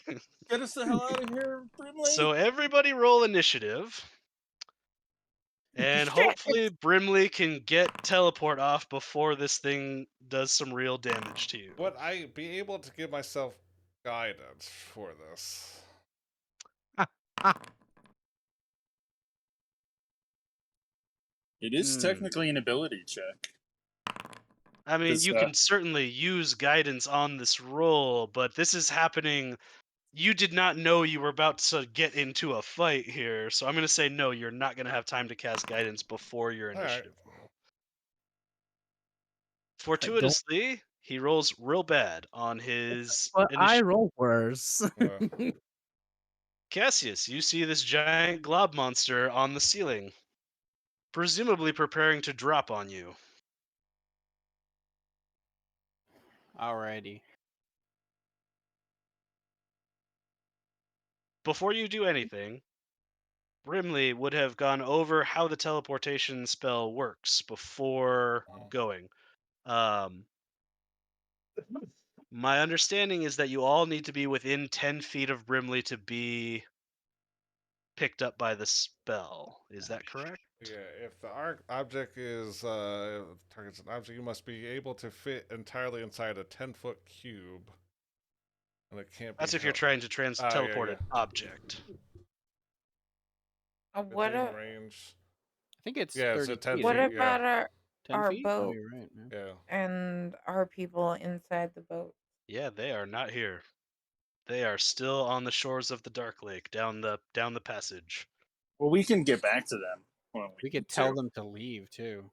Get us the hell out of here, Brimley! So everybody roll initiative. And Shit. hopefully Brimley can get teleport off before this thing does some real damage to you. Would I be able to give myself guidance for this? It is technically an ability check. I mean, Does, you can certainly use guidance on this roll, but this is happening. You did not know you were about to get into a fight here, so I'm going to say no, you're not going to have time to cast guidance before your All right. initiative roll. Fortuitously, he rolls real bad on his But I initiative. roll worse. Cassius, you see this giant glob monster on the ceiling, presumably preparing to drop on you. Alrighty. Before you do anything, Brimley would have gone over how the teleportation spell works before going. My understanding is that you all need to be within 10 feet of Brimley to be picked up by the spell. Is that correct? Yeah, if the object is targets an object, you must be able to fit entirely inside a 10-foot cube, and it can't be. That's if you're trying to teleport an object. What Within range. I think it's Yeah, it's 30 a 10 feet. What feet, about yeah. 10 our feet? Oh, boat you're right. Man. Yeah. and our people inside the boat? Yeah, they are not here. They are still on the shores of the Dark Lake, down the passage. Well, we can get back to them. When We need could tell to. them to leave too.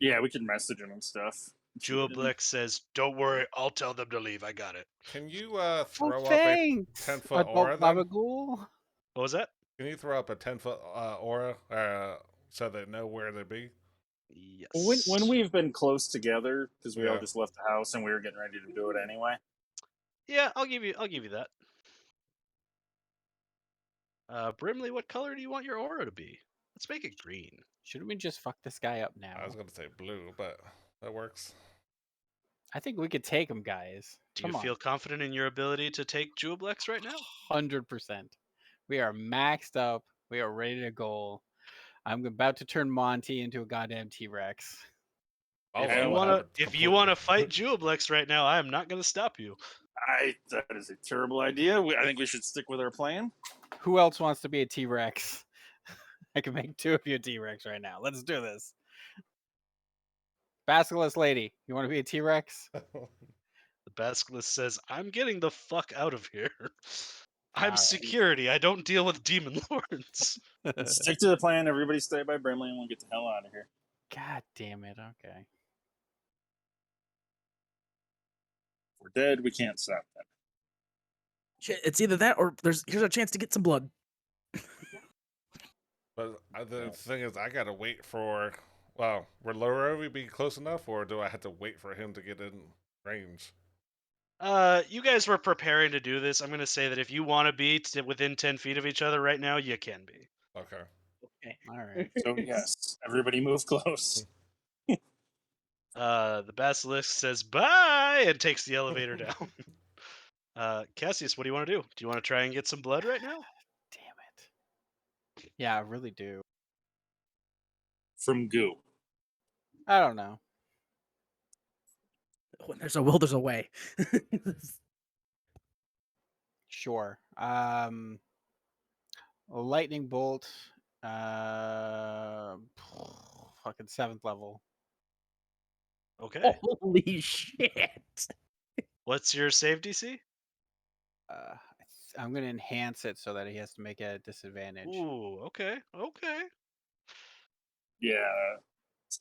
Yeah, we can message them and stuff. Jewelbleck says, "Don't worry, I'll tell them to leave. I got it." Can you throw Oh, up a thanks, 10-foot Adult aura then? Gabagool. What was that? Can you throw up a 10-foot aura so they know where to be? Yes. Well, when we've been close together, because we all Yeah. just left the house and we were getting ready to do it anyway. Yeah, I'll give you that. Brimley, what color do you want your aura to be? Let's make it green. Shouldn't we just fuck this guy up now? I was gonna say blue, but that works. I think we could take him, guys. Do Come you on. feel confident in your ability to take Jewelblex right now? 100%. We are maxed up. We are ready to go. I'm about to turn Monty into a goddamn T-Rex. If you wanna fight Jewelblex right now, I am not gonna stop you. That is a terrible idea. I think we should stick with our plan. Who else wants to be a T-Rex? I can make 2 of you a T-Rex right now. Let's do this. Basilisk lady, you want to be a T-Rex? The Basilisk says, "I'm getting the fuck out of here. I'm Alright. security. I don't deal with demon lords." Let's stick to the plan. Everybody stay by Brimley and we'll get the hell out of here. God damn it. Okay. If we're dead, we can't stop them. Shit, it's either that or here's a chance to get some blood. But the thing is, I gotta wait for. Well, will Lorovi be close enough, or do I have to wait for him to get in range? You guys were preparing to do this. I'm going to say that if you want to be within 10 feet of each other right now, you can be. Okay. Okay. All right. So yes, everybody move close. The basilisk says bye and takes the elevator down. Cassius, what do you want to do? Do you want to try and get some blood right now? Damn it. Yeah, I really do. From goo. I don't know. When there's a will, there's a way. Sure. A lightning bolt. Fucking 7th level. Okay. Holy shit! What's your save DC? I'm gonna enhance it so that he has to make it at disadvantage. Ooh, okay. Okay. Yeah.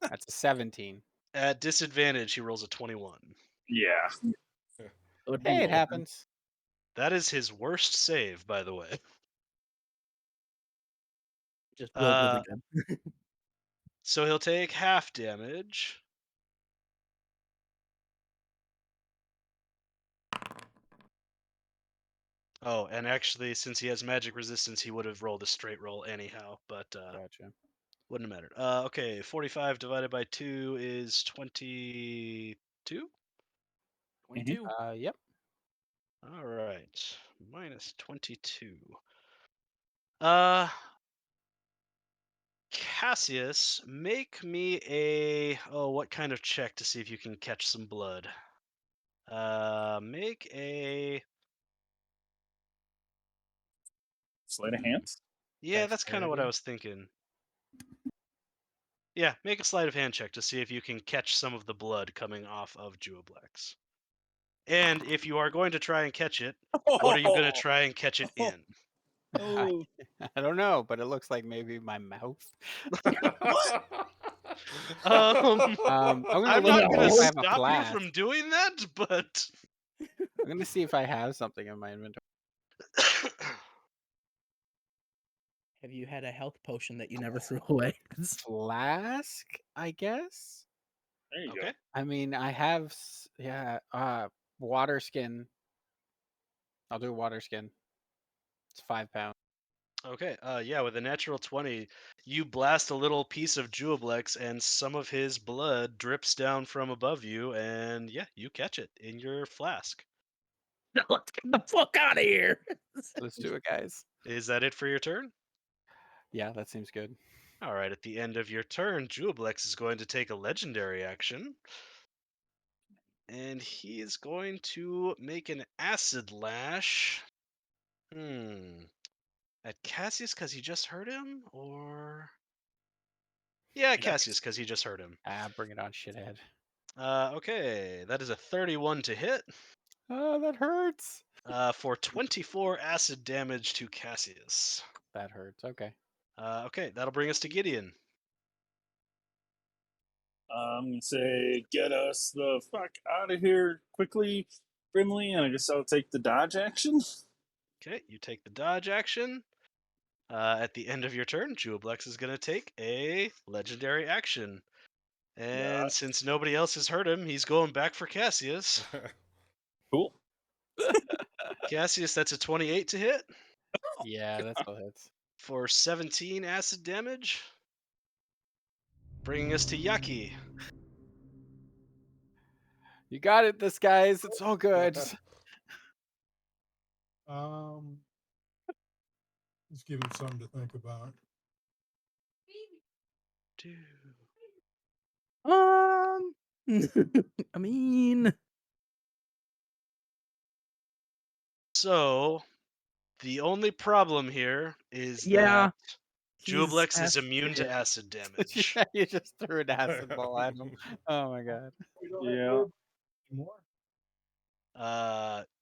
That's a 17. At disadvantage, he rolls a 21. Yeah. It would Hey, be it happens. That is his worst save, by the way. just rolled really Uh, good. So he'll take half damage. Oh, and actually, since he has magic resistance, he would have rolled a straight roll anyhow, but Gotcha. wouldn't have mattered. Okay, 45 divided by 2 is 22? 22. Yep. All right, minus 22. Uh, Cassius, make me a... Oh, what kind of check to see if you can catch some blood? Make a... Sleight of hand. Yeah, that's kind of what I Dexterity. was thinking. Yeah, make a sleight of hand check to see if you can catch some of the blood coming off of Juoblex. And if you are going to try and catch it, what are you going to try and catch it in? I, Oh, I don't know, but it looks like maybe my mouth. What? I'm gonna I'm look not and going see to if I have a stop you flask. from doing that, but I'm gonna see if I have something in my inventory. have you had a health potion that you never threw away? Flask, I guess. There you okay. I mean, I have water skin. I'll do water skin. It's 5 pounds. Okay. Yeah, with a natural 20, you blast a little piece of Juoblex and some of his blood drips down from above you, and yeah, you catch it in your flask. Let's get the fuck out of here. Let's do it, guys. Is that it for your turn? Yeah, that seems good. All right, at the end of your turn, Juoblex is going to take a legendary action. And he is going to make an acid lash. At Cassius because he just hurt him? Or. Yeah, Cassius because he just hurt him. Bring it on, shithead. Okay, that is a 31 to hit. Oh, that hurts. For 24 acid damage to Cassius. That hurts. Okay. Okay, that'll bring us to Gideon. I'm gonna say, get us the fuck out of here quickly, Brimley, and I guess I'll take the dodge action. Okay, you take the dodge action. At the end of your turn, Juoblex is going to take a legendary action. And since nobody else has hurt him, he's going back for Cassius. Cool. Cassius, that's a 28 to hit Yeah, that still hits. for 17 acid damage. Bringing us to Yaki. You got it, this guys. It's all good. Let's give him something to think about. I mean, So, the only problem here is yeah, that Juoblex is immune to yeah. acid damage. You just threw an acid ball at him. Oh my god. We don't Yeah. have anymore.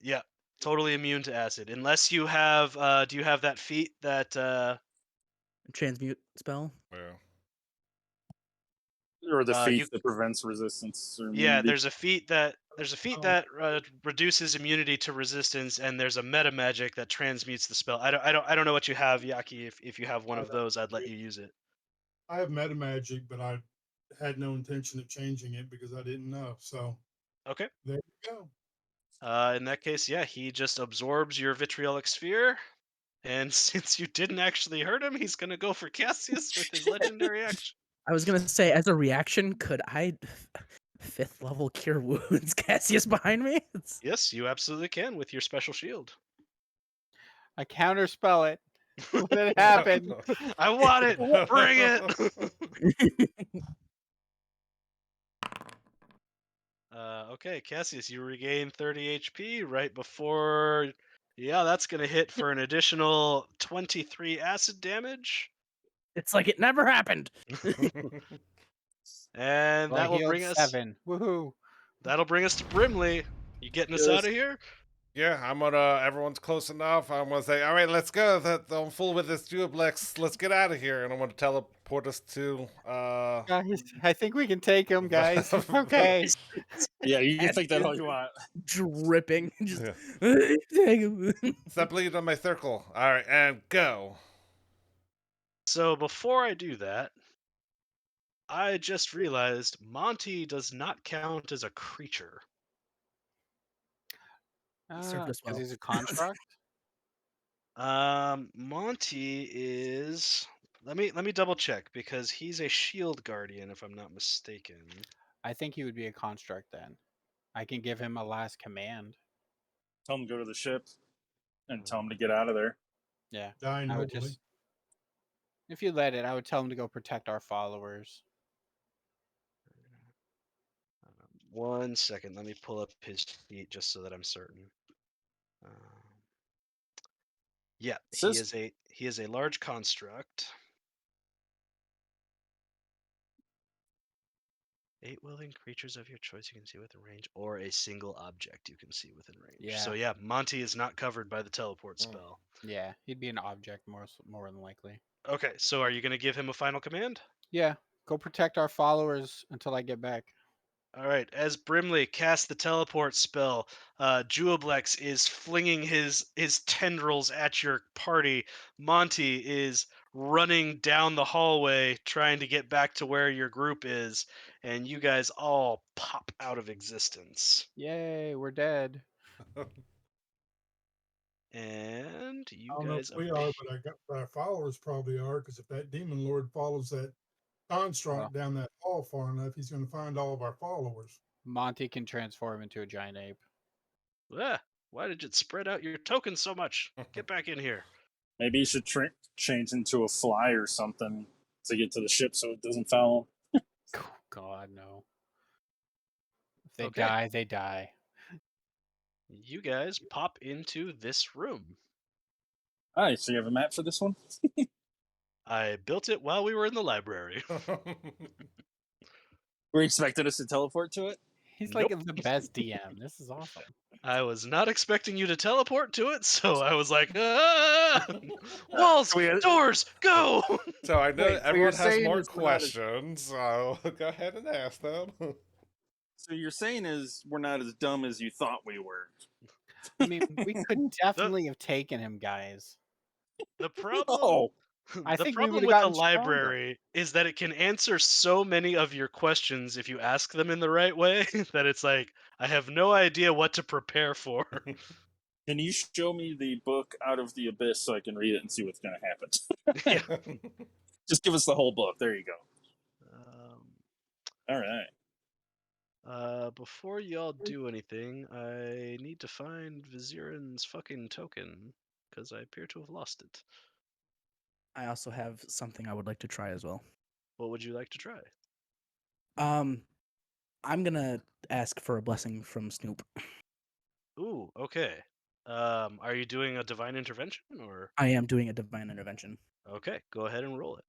Yeah, totally immune to acid. Unless you have, do you have that feat that, Transmute spell. Yeah. Or the feat you, that prevents resistance or yeah, immunity. there's a feat that There's a feat Oh, that reduces immunity to resistance, and there's a meta magic that transmutes the spell. I don't know what you have, Yaki. If you have one I of those, I'd let you use it. I have meta magic, but I had no intention of changing it because I didn't know. So Okay. there you go. In that case, yeah, he just absorbs your vitriolic sphere, and since you didn't actually hurt him, he's gonna go for Cassius with his legendary action. I was gonna say, as a reaction, could I 5th level cure wounds Cassius behind me? Yes, you absolutely can with your special shield. I counterspell it. Let it happen. I want it. Bring it. Okay, Cassius, you regain 30 HP right before. Yeah, that's gonna hit for an additional 23 acid damage, It's like it never happened. and Well, I healed 7. Woohoo! that'll bring us to Brimley. You getting us Yes. out of here? Yeah, I'm gonna. Everyone's close enough. I'm gonna say, all right, let's go. I'm full with this duplex. Let's get out of here, and I'm gonna teleport us to. Guys, I think we can take him, guys. Okay. Yeah, you can think that all Cassius you want. dripping. Just Yeah. Stop bleeding on my circle. All right, and go. So before I do that, I just realized Monty does not count as a creature. served us Because well. he's a construct. Monty is. Let me double check because he's a shield guardian, if I'm not mistaken. I think he would be a construct then. I can give him a last command. Tell him to go to the ship and tell him to get out of there. Yeah. Die I would nobly. just, if you let it, I would tell him to go protect our followers. 1 second. Let me pull up his sheet just so that I'm certain. Um, yeah, Says he is a large construct. 8 willing creatures of your choice you can see within range, or a single object you can see within range. Yeah. So yeah, Monty is not covered by the teleport Mm. spell. Yeah, he'd be an object more than likely. Okay, so are you going to give him a final command? Yeah, go protect our followers until I get back. All right, as Brimley casts the teleport spell, Juoblex is flinging his tendrils at your party. Monty is running down the hallway trying to get back to where your group is, and you guys all pop out of existence. Yay, we're dead. And I you don't know if guys we are, but our followers probably are, because if that demon lord follows that construct down that hall far enough, he's going to find all of our followers. Monty can transform into a giant ape. Ah, why did you spread out your tokens so much? Get back in here. maybe he should change into a fly or something to get to the ship so it doesn't follow. God, no. If they Okay. die, they die. You guys pop into this room. All right, so you have a map for this one? I built it while we were in the library. Were you expecting us to teleport to it? He's like the best DM. This is awesome. I was not expecting you to teleport to it, so I was like, ah! Walls, doors, go! So I know Wait, so everyone you're has saying more is we're not as- questions, so go ahead and ask them. So you're saying is we're not as dumb as you thought we were. I mean, we could definitely have taken him, guys. The problem, Oh, I the think we problem would've with the gotten stronger. library is that it can answer so many of your questions if you ask them in the right way that it's like, I have no idea what to prepare for. can you show me the book Out of the Abyss so I can read it and see what's going to happen? Yeah. Just give us the whole book. There you go. All right. Before y'all do anything, I need to find Vizeran's fucking token, because I appear to have lost it. I also have something I would like to try as well. What would you like to try? I'm gonna ask for a blessing from Snoop. Ooh, okay. Are you doing a divine intervention, or? I am doing a divine intervention. Okay, go ahead and roll it.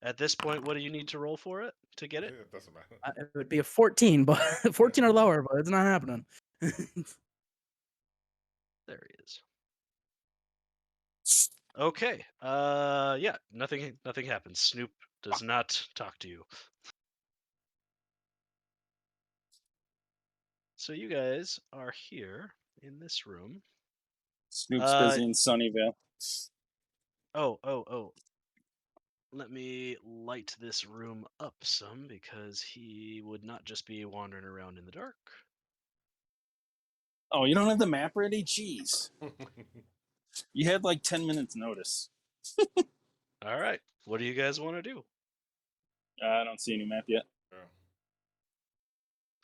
At this point, what do you need to roll for it to get it? It doesn't matter. It would be a 14, but 14 or lower, but it's not happening. There he is. Okay. Yeah, nothing happens. Snoop does not talk to you. So you guys are here in this room. Snoop's Uh busy in Sunnyvale. oh. Let me light this room up some because he would not just be wandering around in the dark. Oh, you don't have the map ready? Jeez. You had like 10 minutes notice. All right. What do you guys want to do? I don't see any map yet.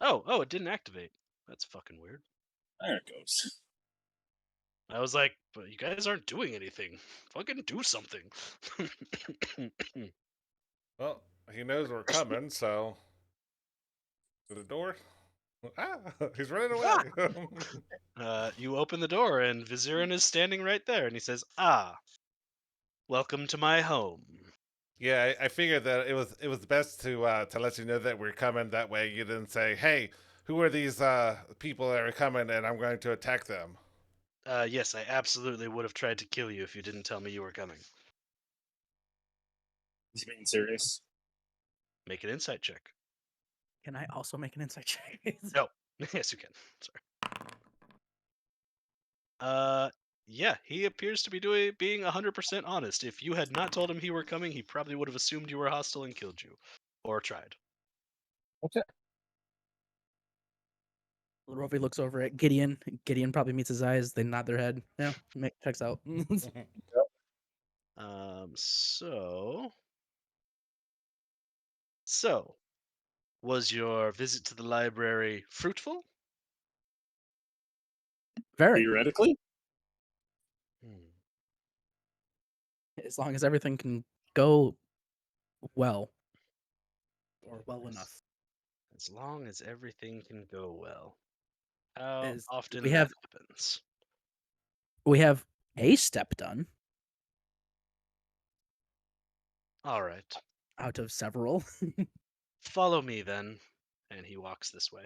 Oh, it didn't activate. That's fucking weird. There it goes. I was like, but you guys aren't doing anything. Fucking do something. Well, he knows we're coming, so. To the door? Ah, he's running away. You open the door, and Vizeran is standing right there, and he says, "Ah, welcome to my home." Yeah, I figured that it was best to let you know that we're coming. That way, you didn't say, "Hey, who are these people that are coming?" And I'm going to attack them. Yes, I absolutely would have tried to kill you if you didn't tell me you were coming. Is he being serious? Make an insight check. Can I also make an insight check? No. Yes, you can. Sorry. Yeah, he appears to be being 100% honest. If you had not told him he were coming, he probably would have assumed you were hostile and killed you, or tried. Okay. Rovi looks over at Gideon. Gideon probably meets his eyes. They nod their head. Yeah, checks out. So was your visit to the library fruitful? Very. Theoretically? As long as everything can go well. Or well enough. As long as everything can go well. How Is often we that have happens? we have a step done All right. out of several. Follow me then. And he walks this way.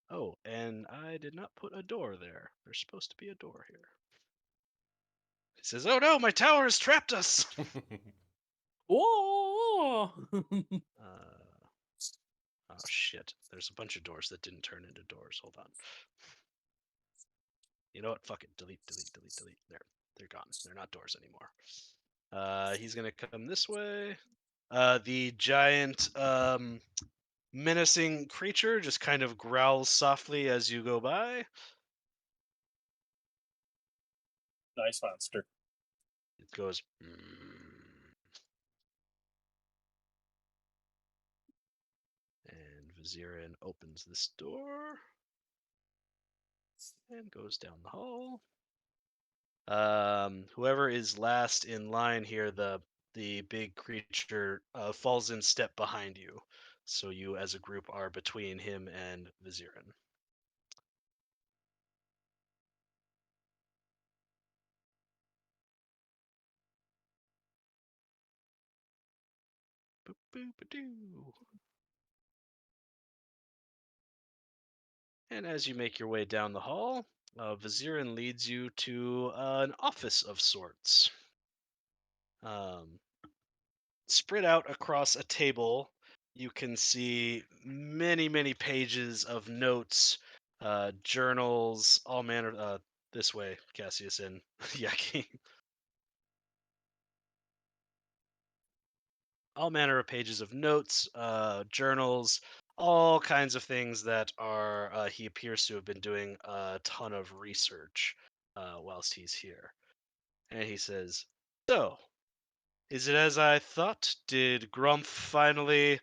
Oh, and I did not put a door there. There's supposed to be a door here. He says, "Oh no, my tower has trapped us!" Whoa! Oh shit. There's a bunch of doors that didn't turn into doors. Hold on. You know what? Fuck it. Delete. There. They're gone. They're not doors anymore. He's gonna come this way. The giant menacing creature just kind of growls softly as you go by. Nice monster. It goes. And Vizeran opens this door and goes down the hall. Whoever is last in line here, the big creature falls in step behind you, so you as a group are between him and Vizeran. Boop, boop, ba-doo. And as you make your way down the hall, Vizeran leads you to an office of sorts. Um, Spread out across a table, you can see many pages of notes, journals, all manner. This way, Cassius and Yaki. All manner of pages of notes, journals, all kinds of things that are. He appears to have been doing a ton of research whilst he's here, and he says, "So, is it as I thought? Did Grumph finally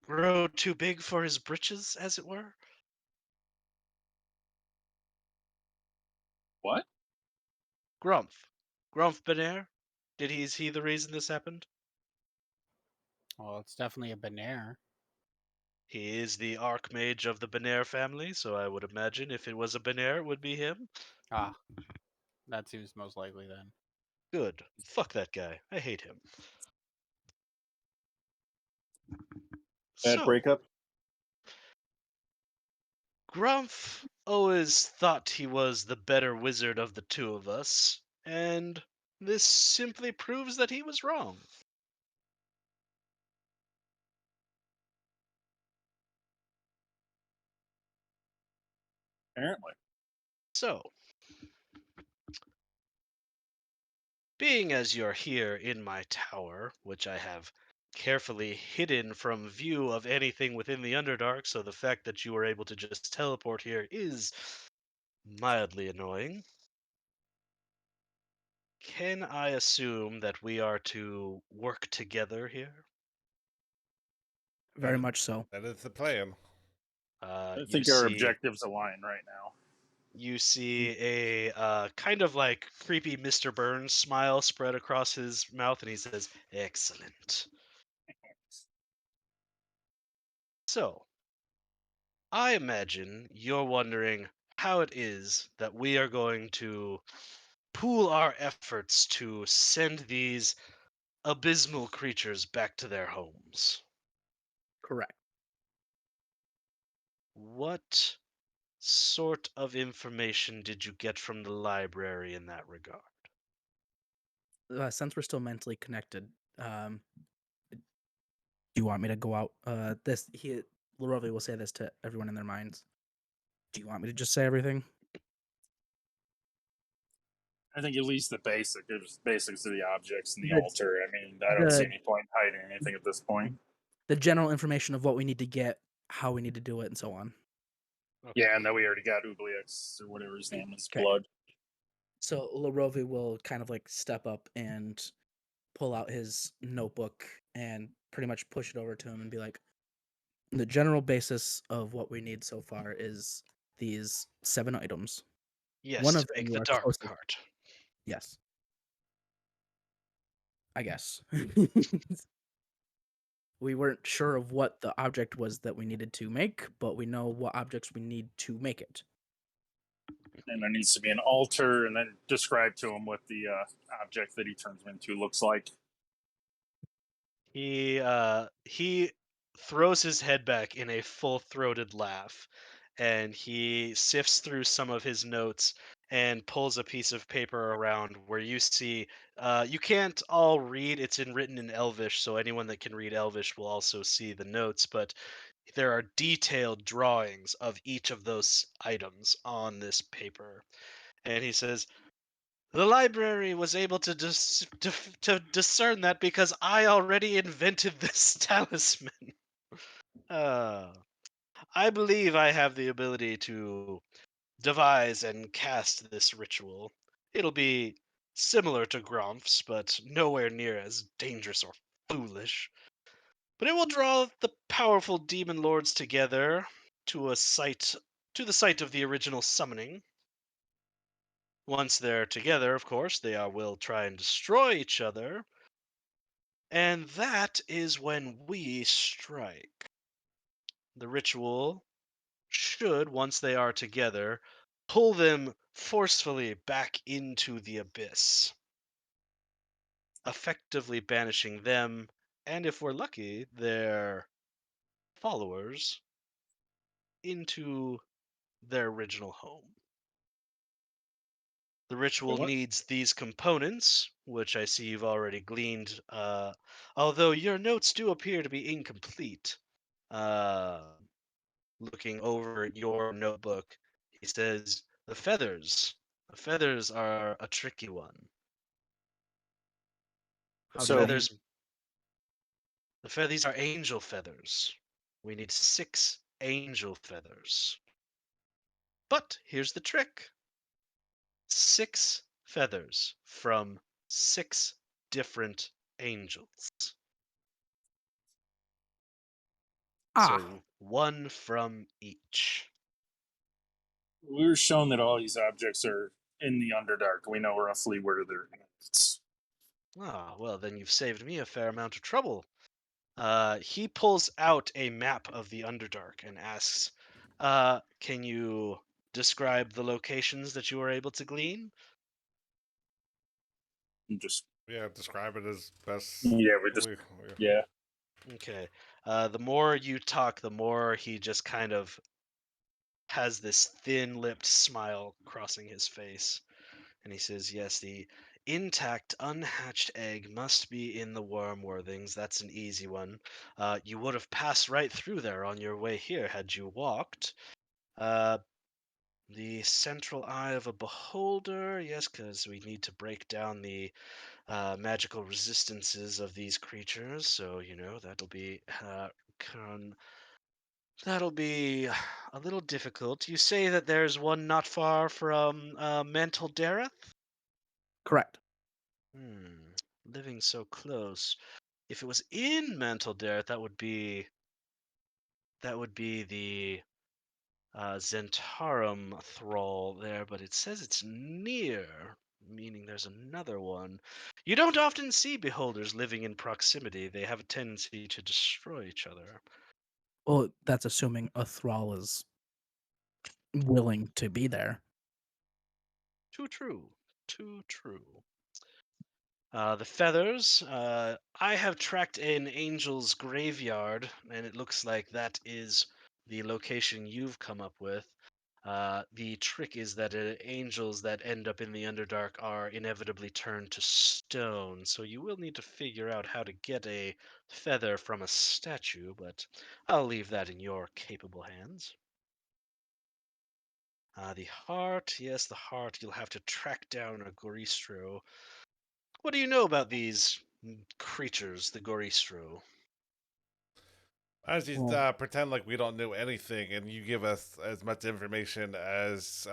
grow too big for his britches, as it were?" What? Grumph. Grumph Benair? Is he the reason this happened? Well, it's definitely a Benair. He is the Archmage of the Benair family, so I would imagine if it was a Benair, it would be him. Ah, that seems most likely then. Good. Fuck that guy. I hate him. Bad So, breakup? Grumph always thought he was the better wizard of the two of us, and this simply proves that he was wrong. Apparently. So, being as you're here in my tower, which I have carefully hidden from view of anything within the Underdark, so the fact that you were able to just teleport here is mildly annoying. Can I assume that we are to work together here? Very much so. That is the plan. I You think our see, objectives align right now. you see a kind of like creepy Mr. Burns smile spread across his mouth, and he says, "Excellent." So, I imagine you're wondering how it is that we are going to pool our efforts to send these abysmal creatures back to their homes. Correct. What sort of information did you get from the library in that regard? Since we're still mentally connected, do you want me to go out? Lorovi will say this to everyone in their minds. Do you want me to just say everything? I think at least the basics of the objects and the The altar. I mean, I don't see the any point in hiding anything at this point. the general information of what we need to get, how we need to do it, and so on. Yeah, and then we already got Oubliex or whatever his name is, 'Kay. blood. So Lorovi will kind of like step up and pull out his notebook and pretty much push it over to him and be like, the general basis of what we need so far is these 7 items. One Yes, of to them make you the are dark supposed to. cart. Yes. I guess. We weren't sure of what the object was that we needed to make, but we know what objects we need to make it. And there needs to be an altar, and then describe to him what the object that he turns him into looks like. He throws his head back in a full-throated laugh, and he sifts through some of his notes and pulls a piece of paper around where you see you can't all read, it's written in Elvish, so anyone that can read Elvish will also see the notes, but there are detailed drawings of each of those items on this paper. And he says, the library was able to to discern that because I already invented this talisman. Uh, I believe I have the ability to devise and cast this ritual. It'll be similar to Gromph's, but nowhere near as dangerous or foolish. But it will draw the powerful demon lords together to the site of the original summoning. Once they're together, of course, will try and destroy each other. And that is when we strike. The ritual should, once they are together, pull them forcefully back into the abyss, effectively banishing them, and if we're lucky, their followers into their original home. The ritual What? needs these components, which I see you've already gleaned, although your notes do appear to be incomplete. Uh, Looking over your notebook, he says, the feathers. The feathers are a tricky one. How The do you So, mean? feathers, these are angel feathers. We need 6 angel feathers. But here's the trick. 6 feathers from 6 different angels. Ah, So 1 from each. we were shown that all these objects are in the Underdark. We know roughly where they're at. Ah, well, then you've saved me a fair amount of trouble. He pulls out a map of the Underdark and asks, can you describe the locations that you were able to glean? Just Yeah, describe it as best. yeah, we just yeah. Okay. The more you talk, the more he just kind of has this thin-lipped smile crossing his face. And he says, yes, the intact, unhatched egg must be in the Wormworthings. That's an easy one. You would have passed right through there on your way here had you walked. Uh, The central eye of a beholder, yes, because we need to break down the magical resistances of these creatures. So that'll be a little difficult. You say that there's one not far from Mental Dareth? Correct. Hmm, living so close. If it was in Mental Dareth, that would be the Zentarum thrall there, but it says it's near, meaning there's another one. You don't often see beholders living in proximity. They have a tendency to destroy each other. Well, that's assuming a thrall is willing to be there. Too true. Too true. The feathers. I have tracked an angel's graveyard, and it looks like that is the location you've come up with. The trick is that angels that end up in the Underdark are inevitably turned to stone, so you will need to figure out how to get a feather from a statue, but I'll leave that in your capable hands. The heart, yes, the heart. You'll have to track down a Goristro. What do you know about these creatures, the Goristro? I just Well, pretend like we don't know anything, and you give us as much information as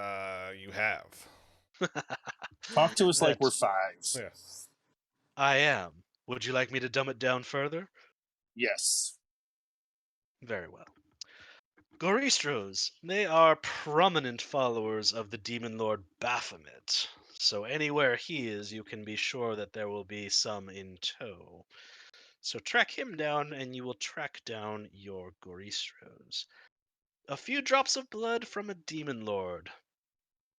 you have. Talk to us like we're That five. Yeah. I am. Would you like me to dumb it down further? Yes. Very well. Goristros, they are prominent followers of the demon lord Baphomet. So anywhere he is, you can be sure that there will be some in tow. So track him down, and you will track down your Goristros. A few drops of blood from a demon lord.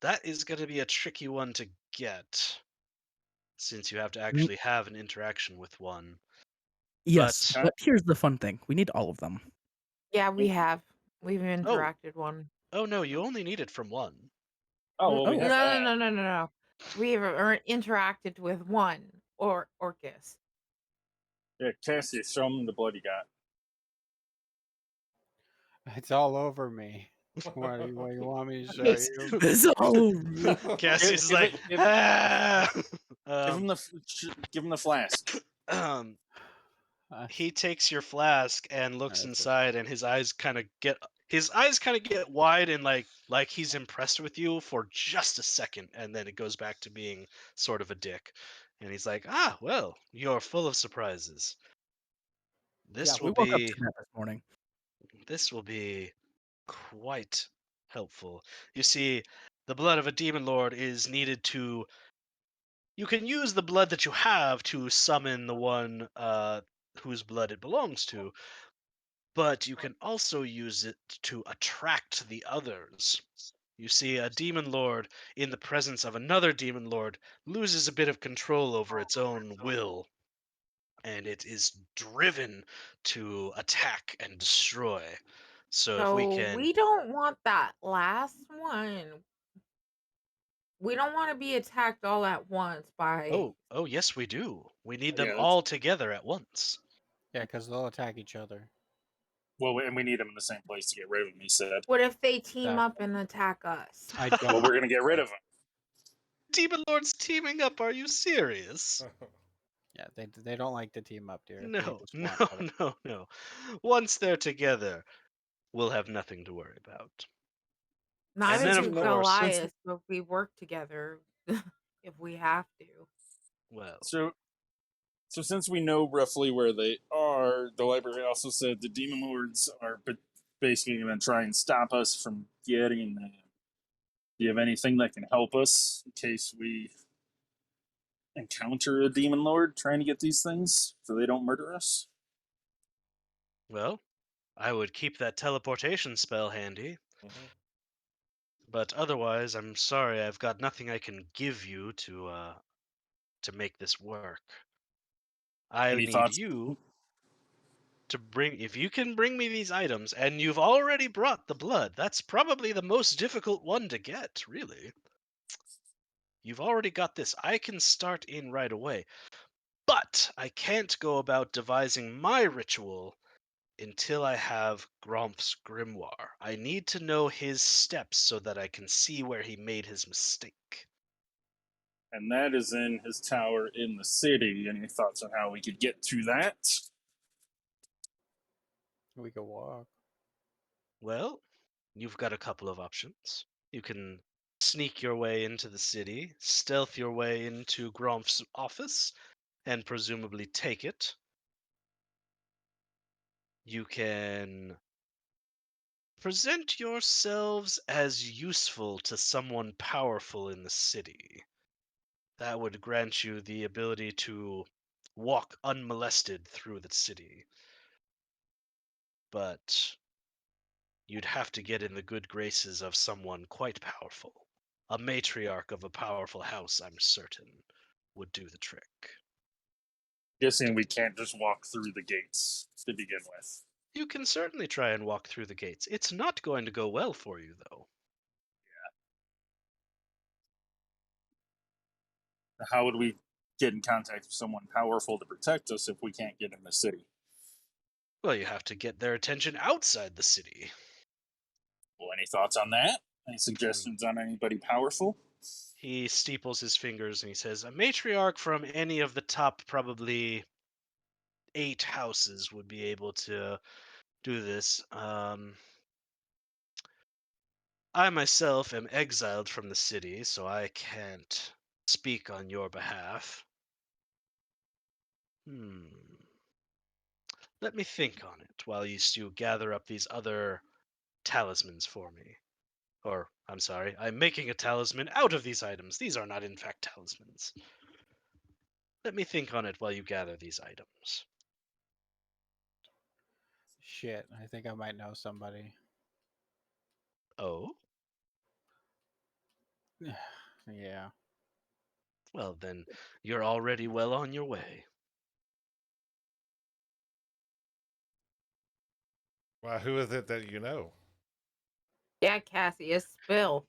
That is going to be a tricky one to get, since you have to mm, actually have an interaction with one. yes, But, but here's the fun thing: we need all of them. Yeah, we have. We've oh, interacted one. oh no, you only need it from one. Oh, well, we Oh, have No, no, that. no, no, no, no. We've interacted with one Orcus. Yeah, Cassius, show him the blood you got. It's all over me. What you want me to show it's, you? it's all over me. Cassius is Give like, it. Give, ah! give um, him the. Give him the flask. um, Uh, he takes your flask and looks that's inside, and his eyes kind of get wide and like he's impressed with you for just a second, and then it goes back to being sort of a dick, and he's like, ah, well, you're full of surprises. Yeah, This we will woke up be to that this morning. this will be quite helpful. You see, the blood of a demon lord is needed to. You can use the blood that you have to summon the one whose blood it belongs to, but you can also use it to attract the others. You see, a demon lord in the presence of another demon lord loses a bit of control over its own will, and it is driven to attack and destroy. So if we So can. we don't want that last one. We don't want to be attacked all at once by. Oh, yes, we do. We need them Yeah. That's, all together at once. yeah, because they'll attack each other. well, and we need him in the same place to get rid of him. He said. What if they team up Exactly. and attack us? I Well, don't. we're gonna get rid of him. Demon lords teaming up? Are you serious? Yeah, they don't like to team up, dear. They No, just no, want other. no, no. Once they're together, we'll have nothing to worry about. And Neither then, Since we of do know. course, Since Goliath, but we work together if we have to. well, so. So since we know roughly where they are, the library also said the demon lords are basically going to try and stop us from getting them. Do you have anything that can help us in case we encounter a demon lord trying to get these things so they don't murder us? well, I would keep that teleportation spell handy. But otherwise, I'm sorry, I've got nothing I can give you to make this work. I Any need thoughts? you to bring, if you can bring me these items, and you've already brought the blood, that's probably the most difficult one to get, really. You've already got this. I can start in right away. But I can't go about devising my ritual until I have Gromph's grimoire. I need to know his steps so that I can see where he made his mistake. And that is in his tower in the city. Any thoughts on how we could get to that? We could walk. Well, you've got a couple of options. You can sneak your way into the city, stealth your way into Gromph's office, and presumably take it. You can present yourselves as useful to someone powerful in the city. That would grant you the ability to walk unmolested through the city. But you'd have to get in the good graces of someone quite powerful. A matriarch of a powerful house, I'm certain, would do the trick. Guessing we can't just walk through the gates to begin with. You can certainly try and walk through the gates. It's not going to go well for you, though. How would we get in contact with someone powerful to protect us if we can't get in the city? Well, you have to get their attention outside the city. Well, any thoughts on that? Any suggestions on anybody powerful? He steeples his fingers and he says, a matriarch from any of the top probably 8 houses would be able to do this. I myself am exiled from the city, so I can't speak on your behalf. Let me think on it while you gather up these other talismans for me. Or, I'm sorry, I'm making a talisman out of these items. These are not, in fact, talismans. Let me think on it while you gather these items. Shit, I think I might know somebody. Oh? Yeah. Well, then, you're already well on your way. Well, who is it that you know? Yeah, Cassius, spill.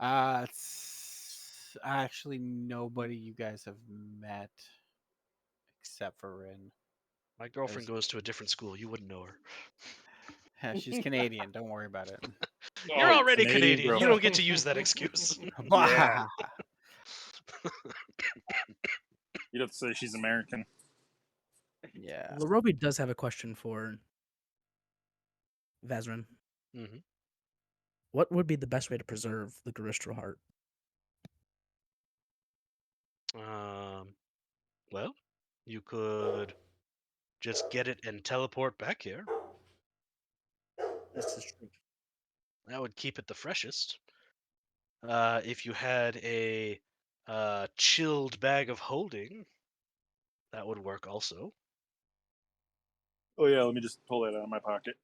It's actually nobody you guys have met except for Rin. My girlfriend goes to a different school. You wouldn't know her. Yeah, she's Canadian. Don't worry about it. You're Oh, already Canadian Canadian. girl. You don't get to use that excuse. Yeah. You'd have to say she's American. Yeah. Larobi does have a question for Vizeran. hmm What would be the best way to preserve the Garistral heart? Well, you could just get it and teleport back here. This is true. That would keep it the freshest. If you had a chilled bag of holding, that would work also. Oh yeah, let me just pull that out of my pocket.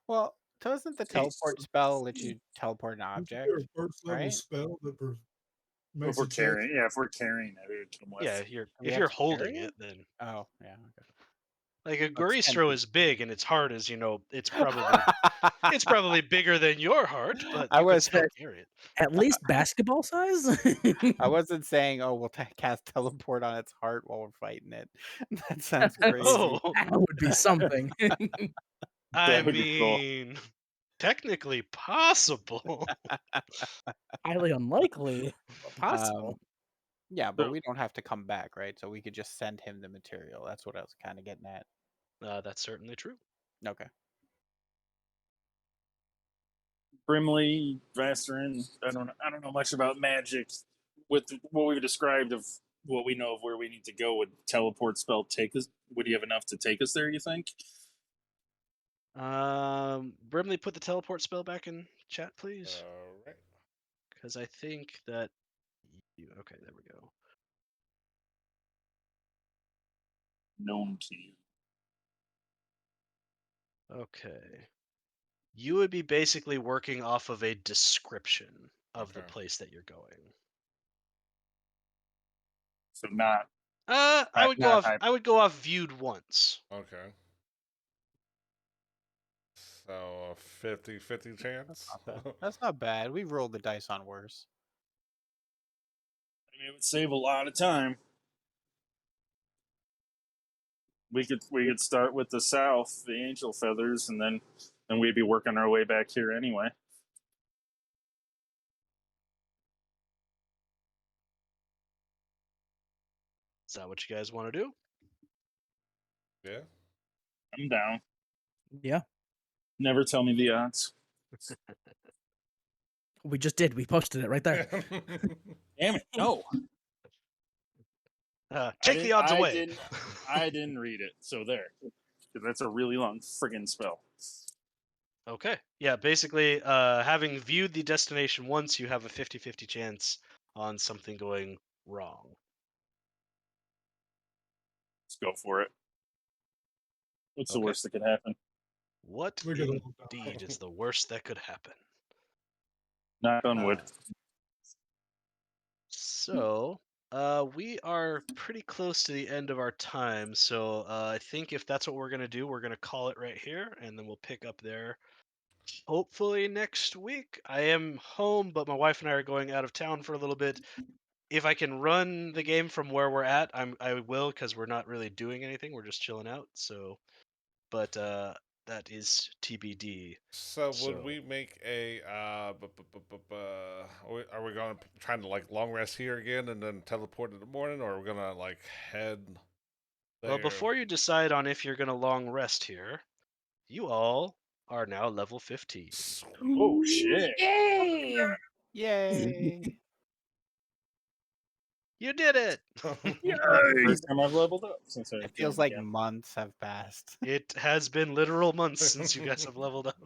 Well, doesn't the teleport spell let you teleport an Isn't object? there a first level right? spell that If makes we're a check? carrying, if we're carrying it, it would come with. Yeah, We if have you're to holding carry it, it? then Oh, yeah. Okay. like a Let's Garistro is big and its heart is, it's probably bigger than your heart, but I you could was still carry it. At least basketball size? I wasn't saying, oh, we'll cast teleport on its heart while we're fighting it. That sounds crazy. Oh, That would be something. I That would be cool. mean, technically possible. Highly unlikely, but possible. Yeah, but So- we don't have to come back, right? So we could just send him the material. That's what I was kind of getting at. That's certainly true. Okay. Brimley, Vizeran, I don't know much about magic. With what we've described of what we know of where we need to go, would teleport spell take us? Would he have enough to take us there? You think? Brimley, put the teleport spell back in chat, please, All right. because I think that. Okay, there we go. Known to you. Okay. You would be basically working off of a description of the Okay. place that you're going. So not I would go not off. high. I would go off viewed once. Okay. So a 50-50 chance. That's not bad. We've rolled the dice on worse. I mean, it would save a lot of time. we could start with the south, the angel feathers, and then we'd be working our way back here anyway. Is that what you guys want to do? Yeah. I'm down. Yeah. Never tell me the odds. We just did. We posted it right there. Damn it! No, Take the odds away. I didn't read it. So there, 'cause that's a really long friggin' spell. Okay. Yeah, basically, having viewed the destination once, you have a 50-50 chance on something going wrong. Let's go for it. What's the Okay. worst that could happen? What We're gonna all die. indeed is the worst that could happen? Knock on wood. So, we are pretty close to the end of our time. So, I think if that's what we're gonna do, we're gonna call it right here, and then we'll pick up there. Hopefully next week. I am home, but my wife and I are going out of town for a little bit. If I can run the game from where we're at, I will, because we're not really doing anything. We're just chilling out. So, but that is TBD. So would So- we make a are we gonna trying to like long rest here again and then teleport in the morning, or are we gonna like head there? Well, before you decide on if you're gonna long rest here, you all are now level 15. Oh shit! Yay! Yay! You did it! First time I've leveled up since I It feels joined like again. months have passed. It has been literal months since you guys have leveled up.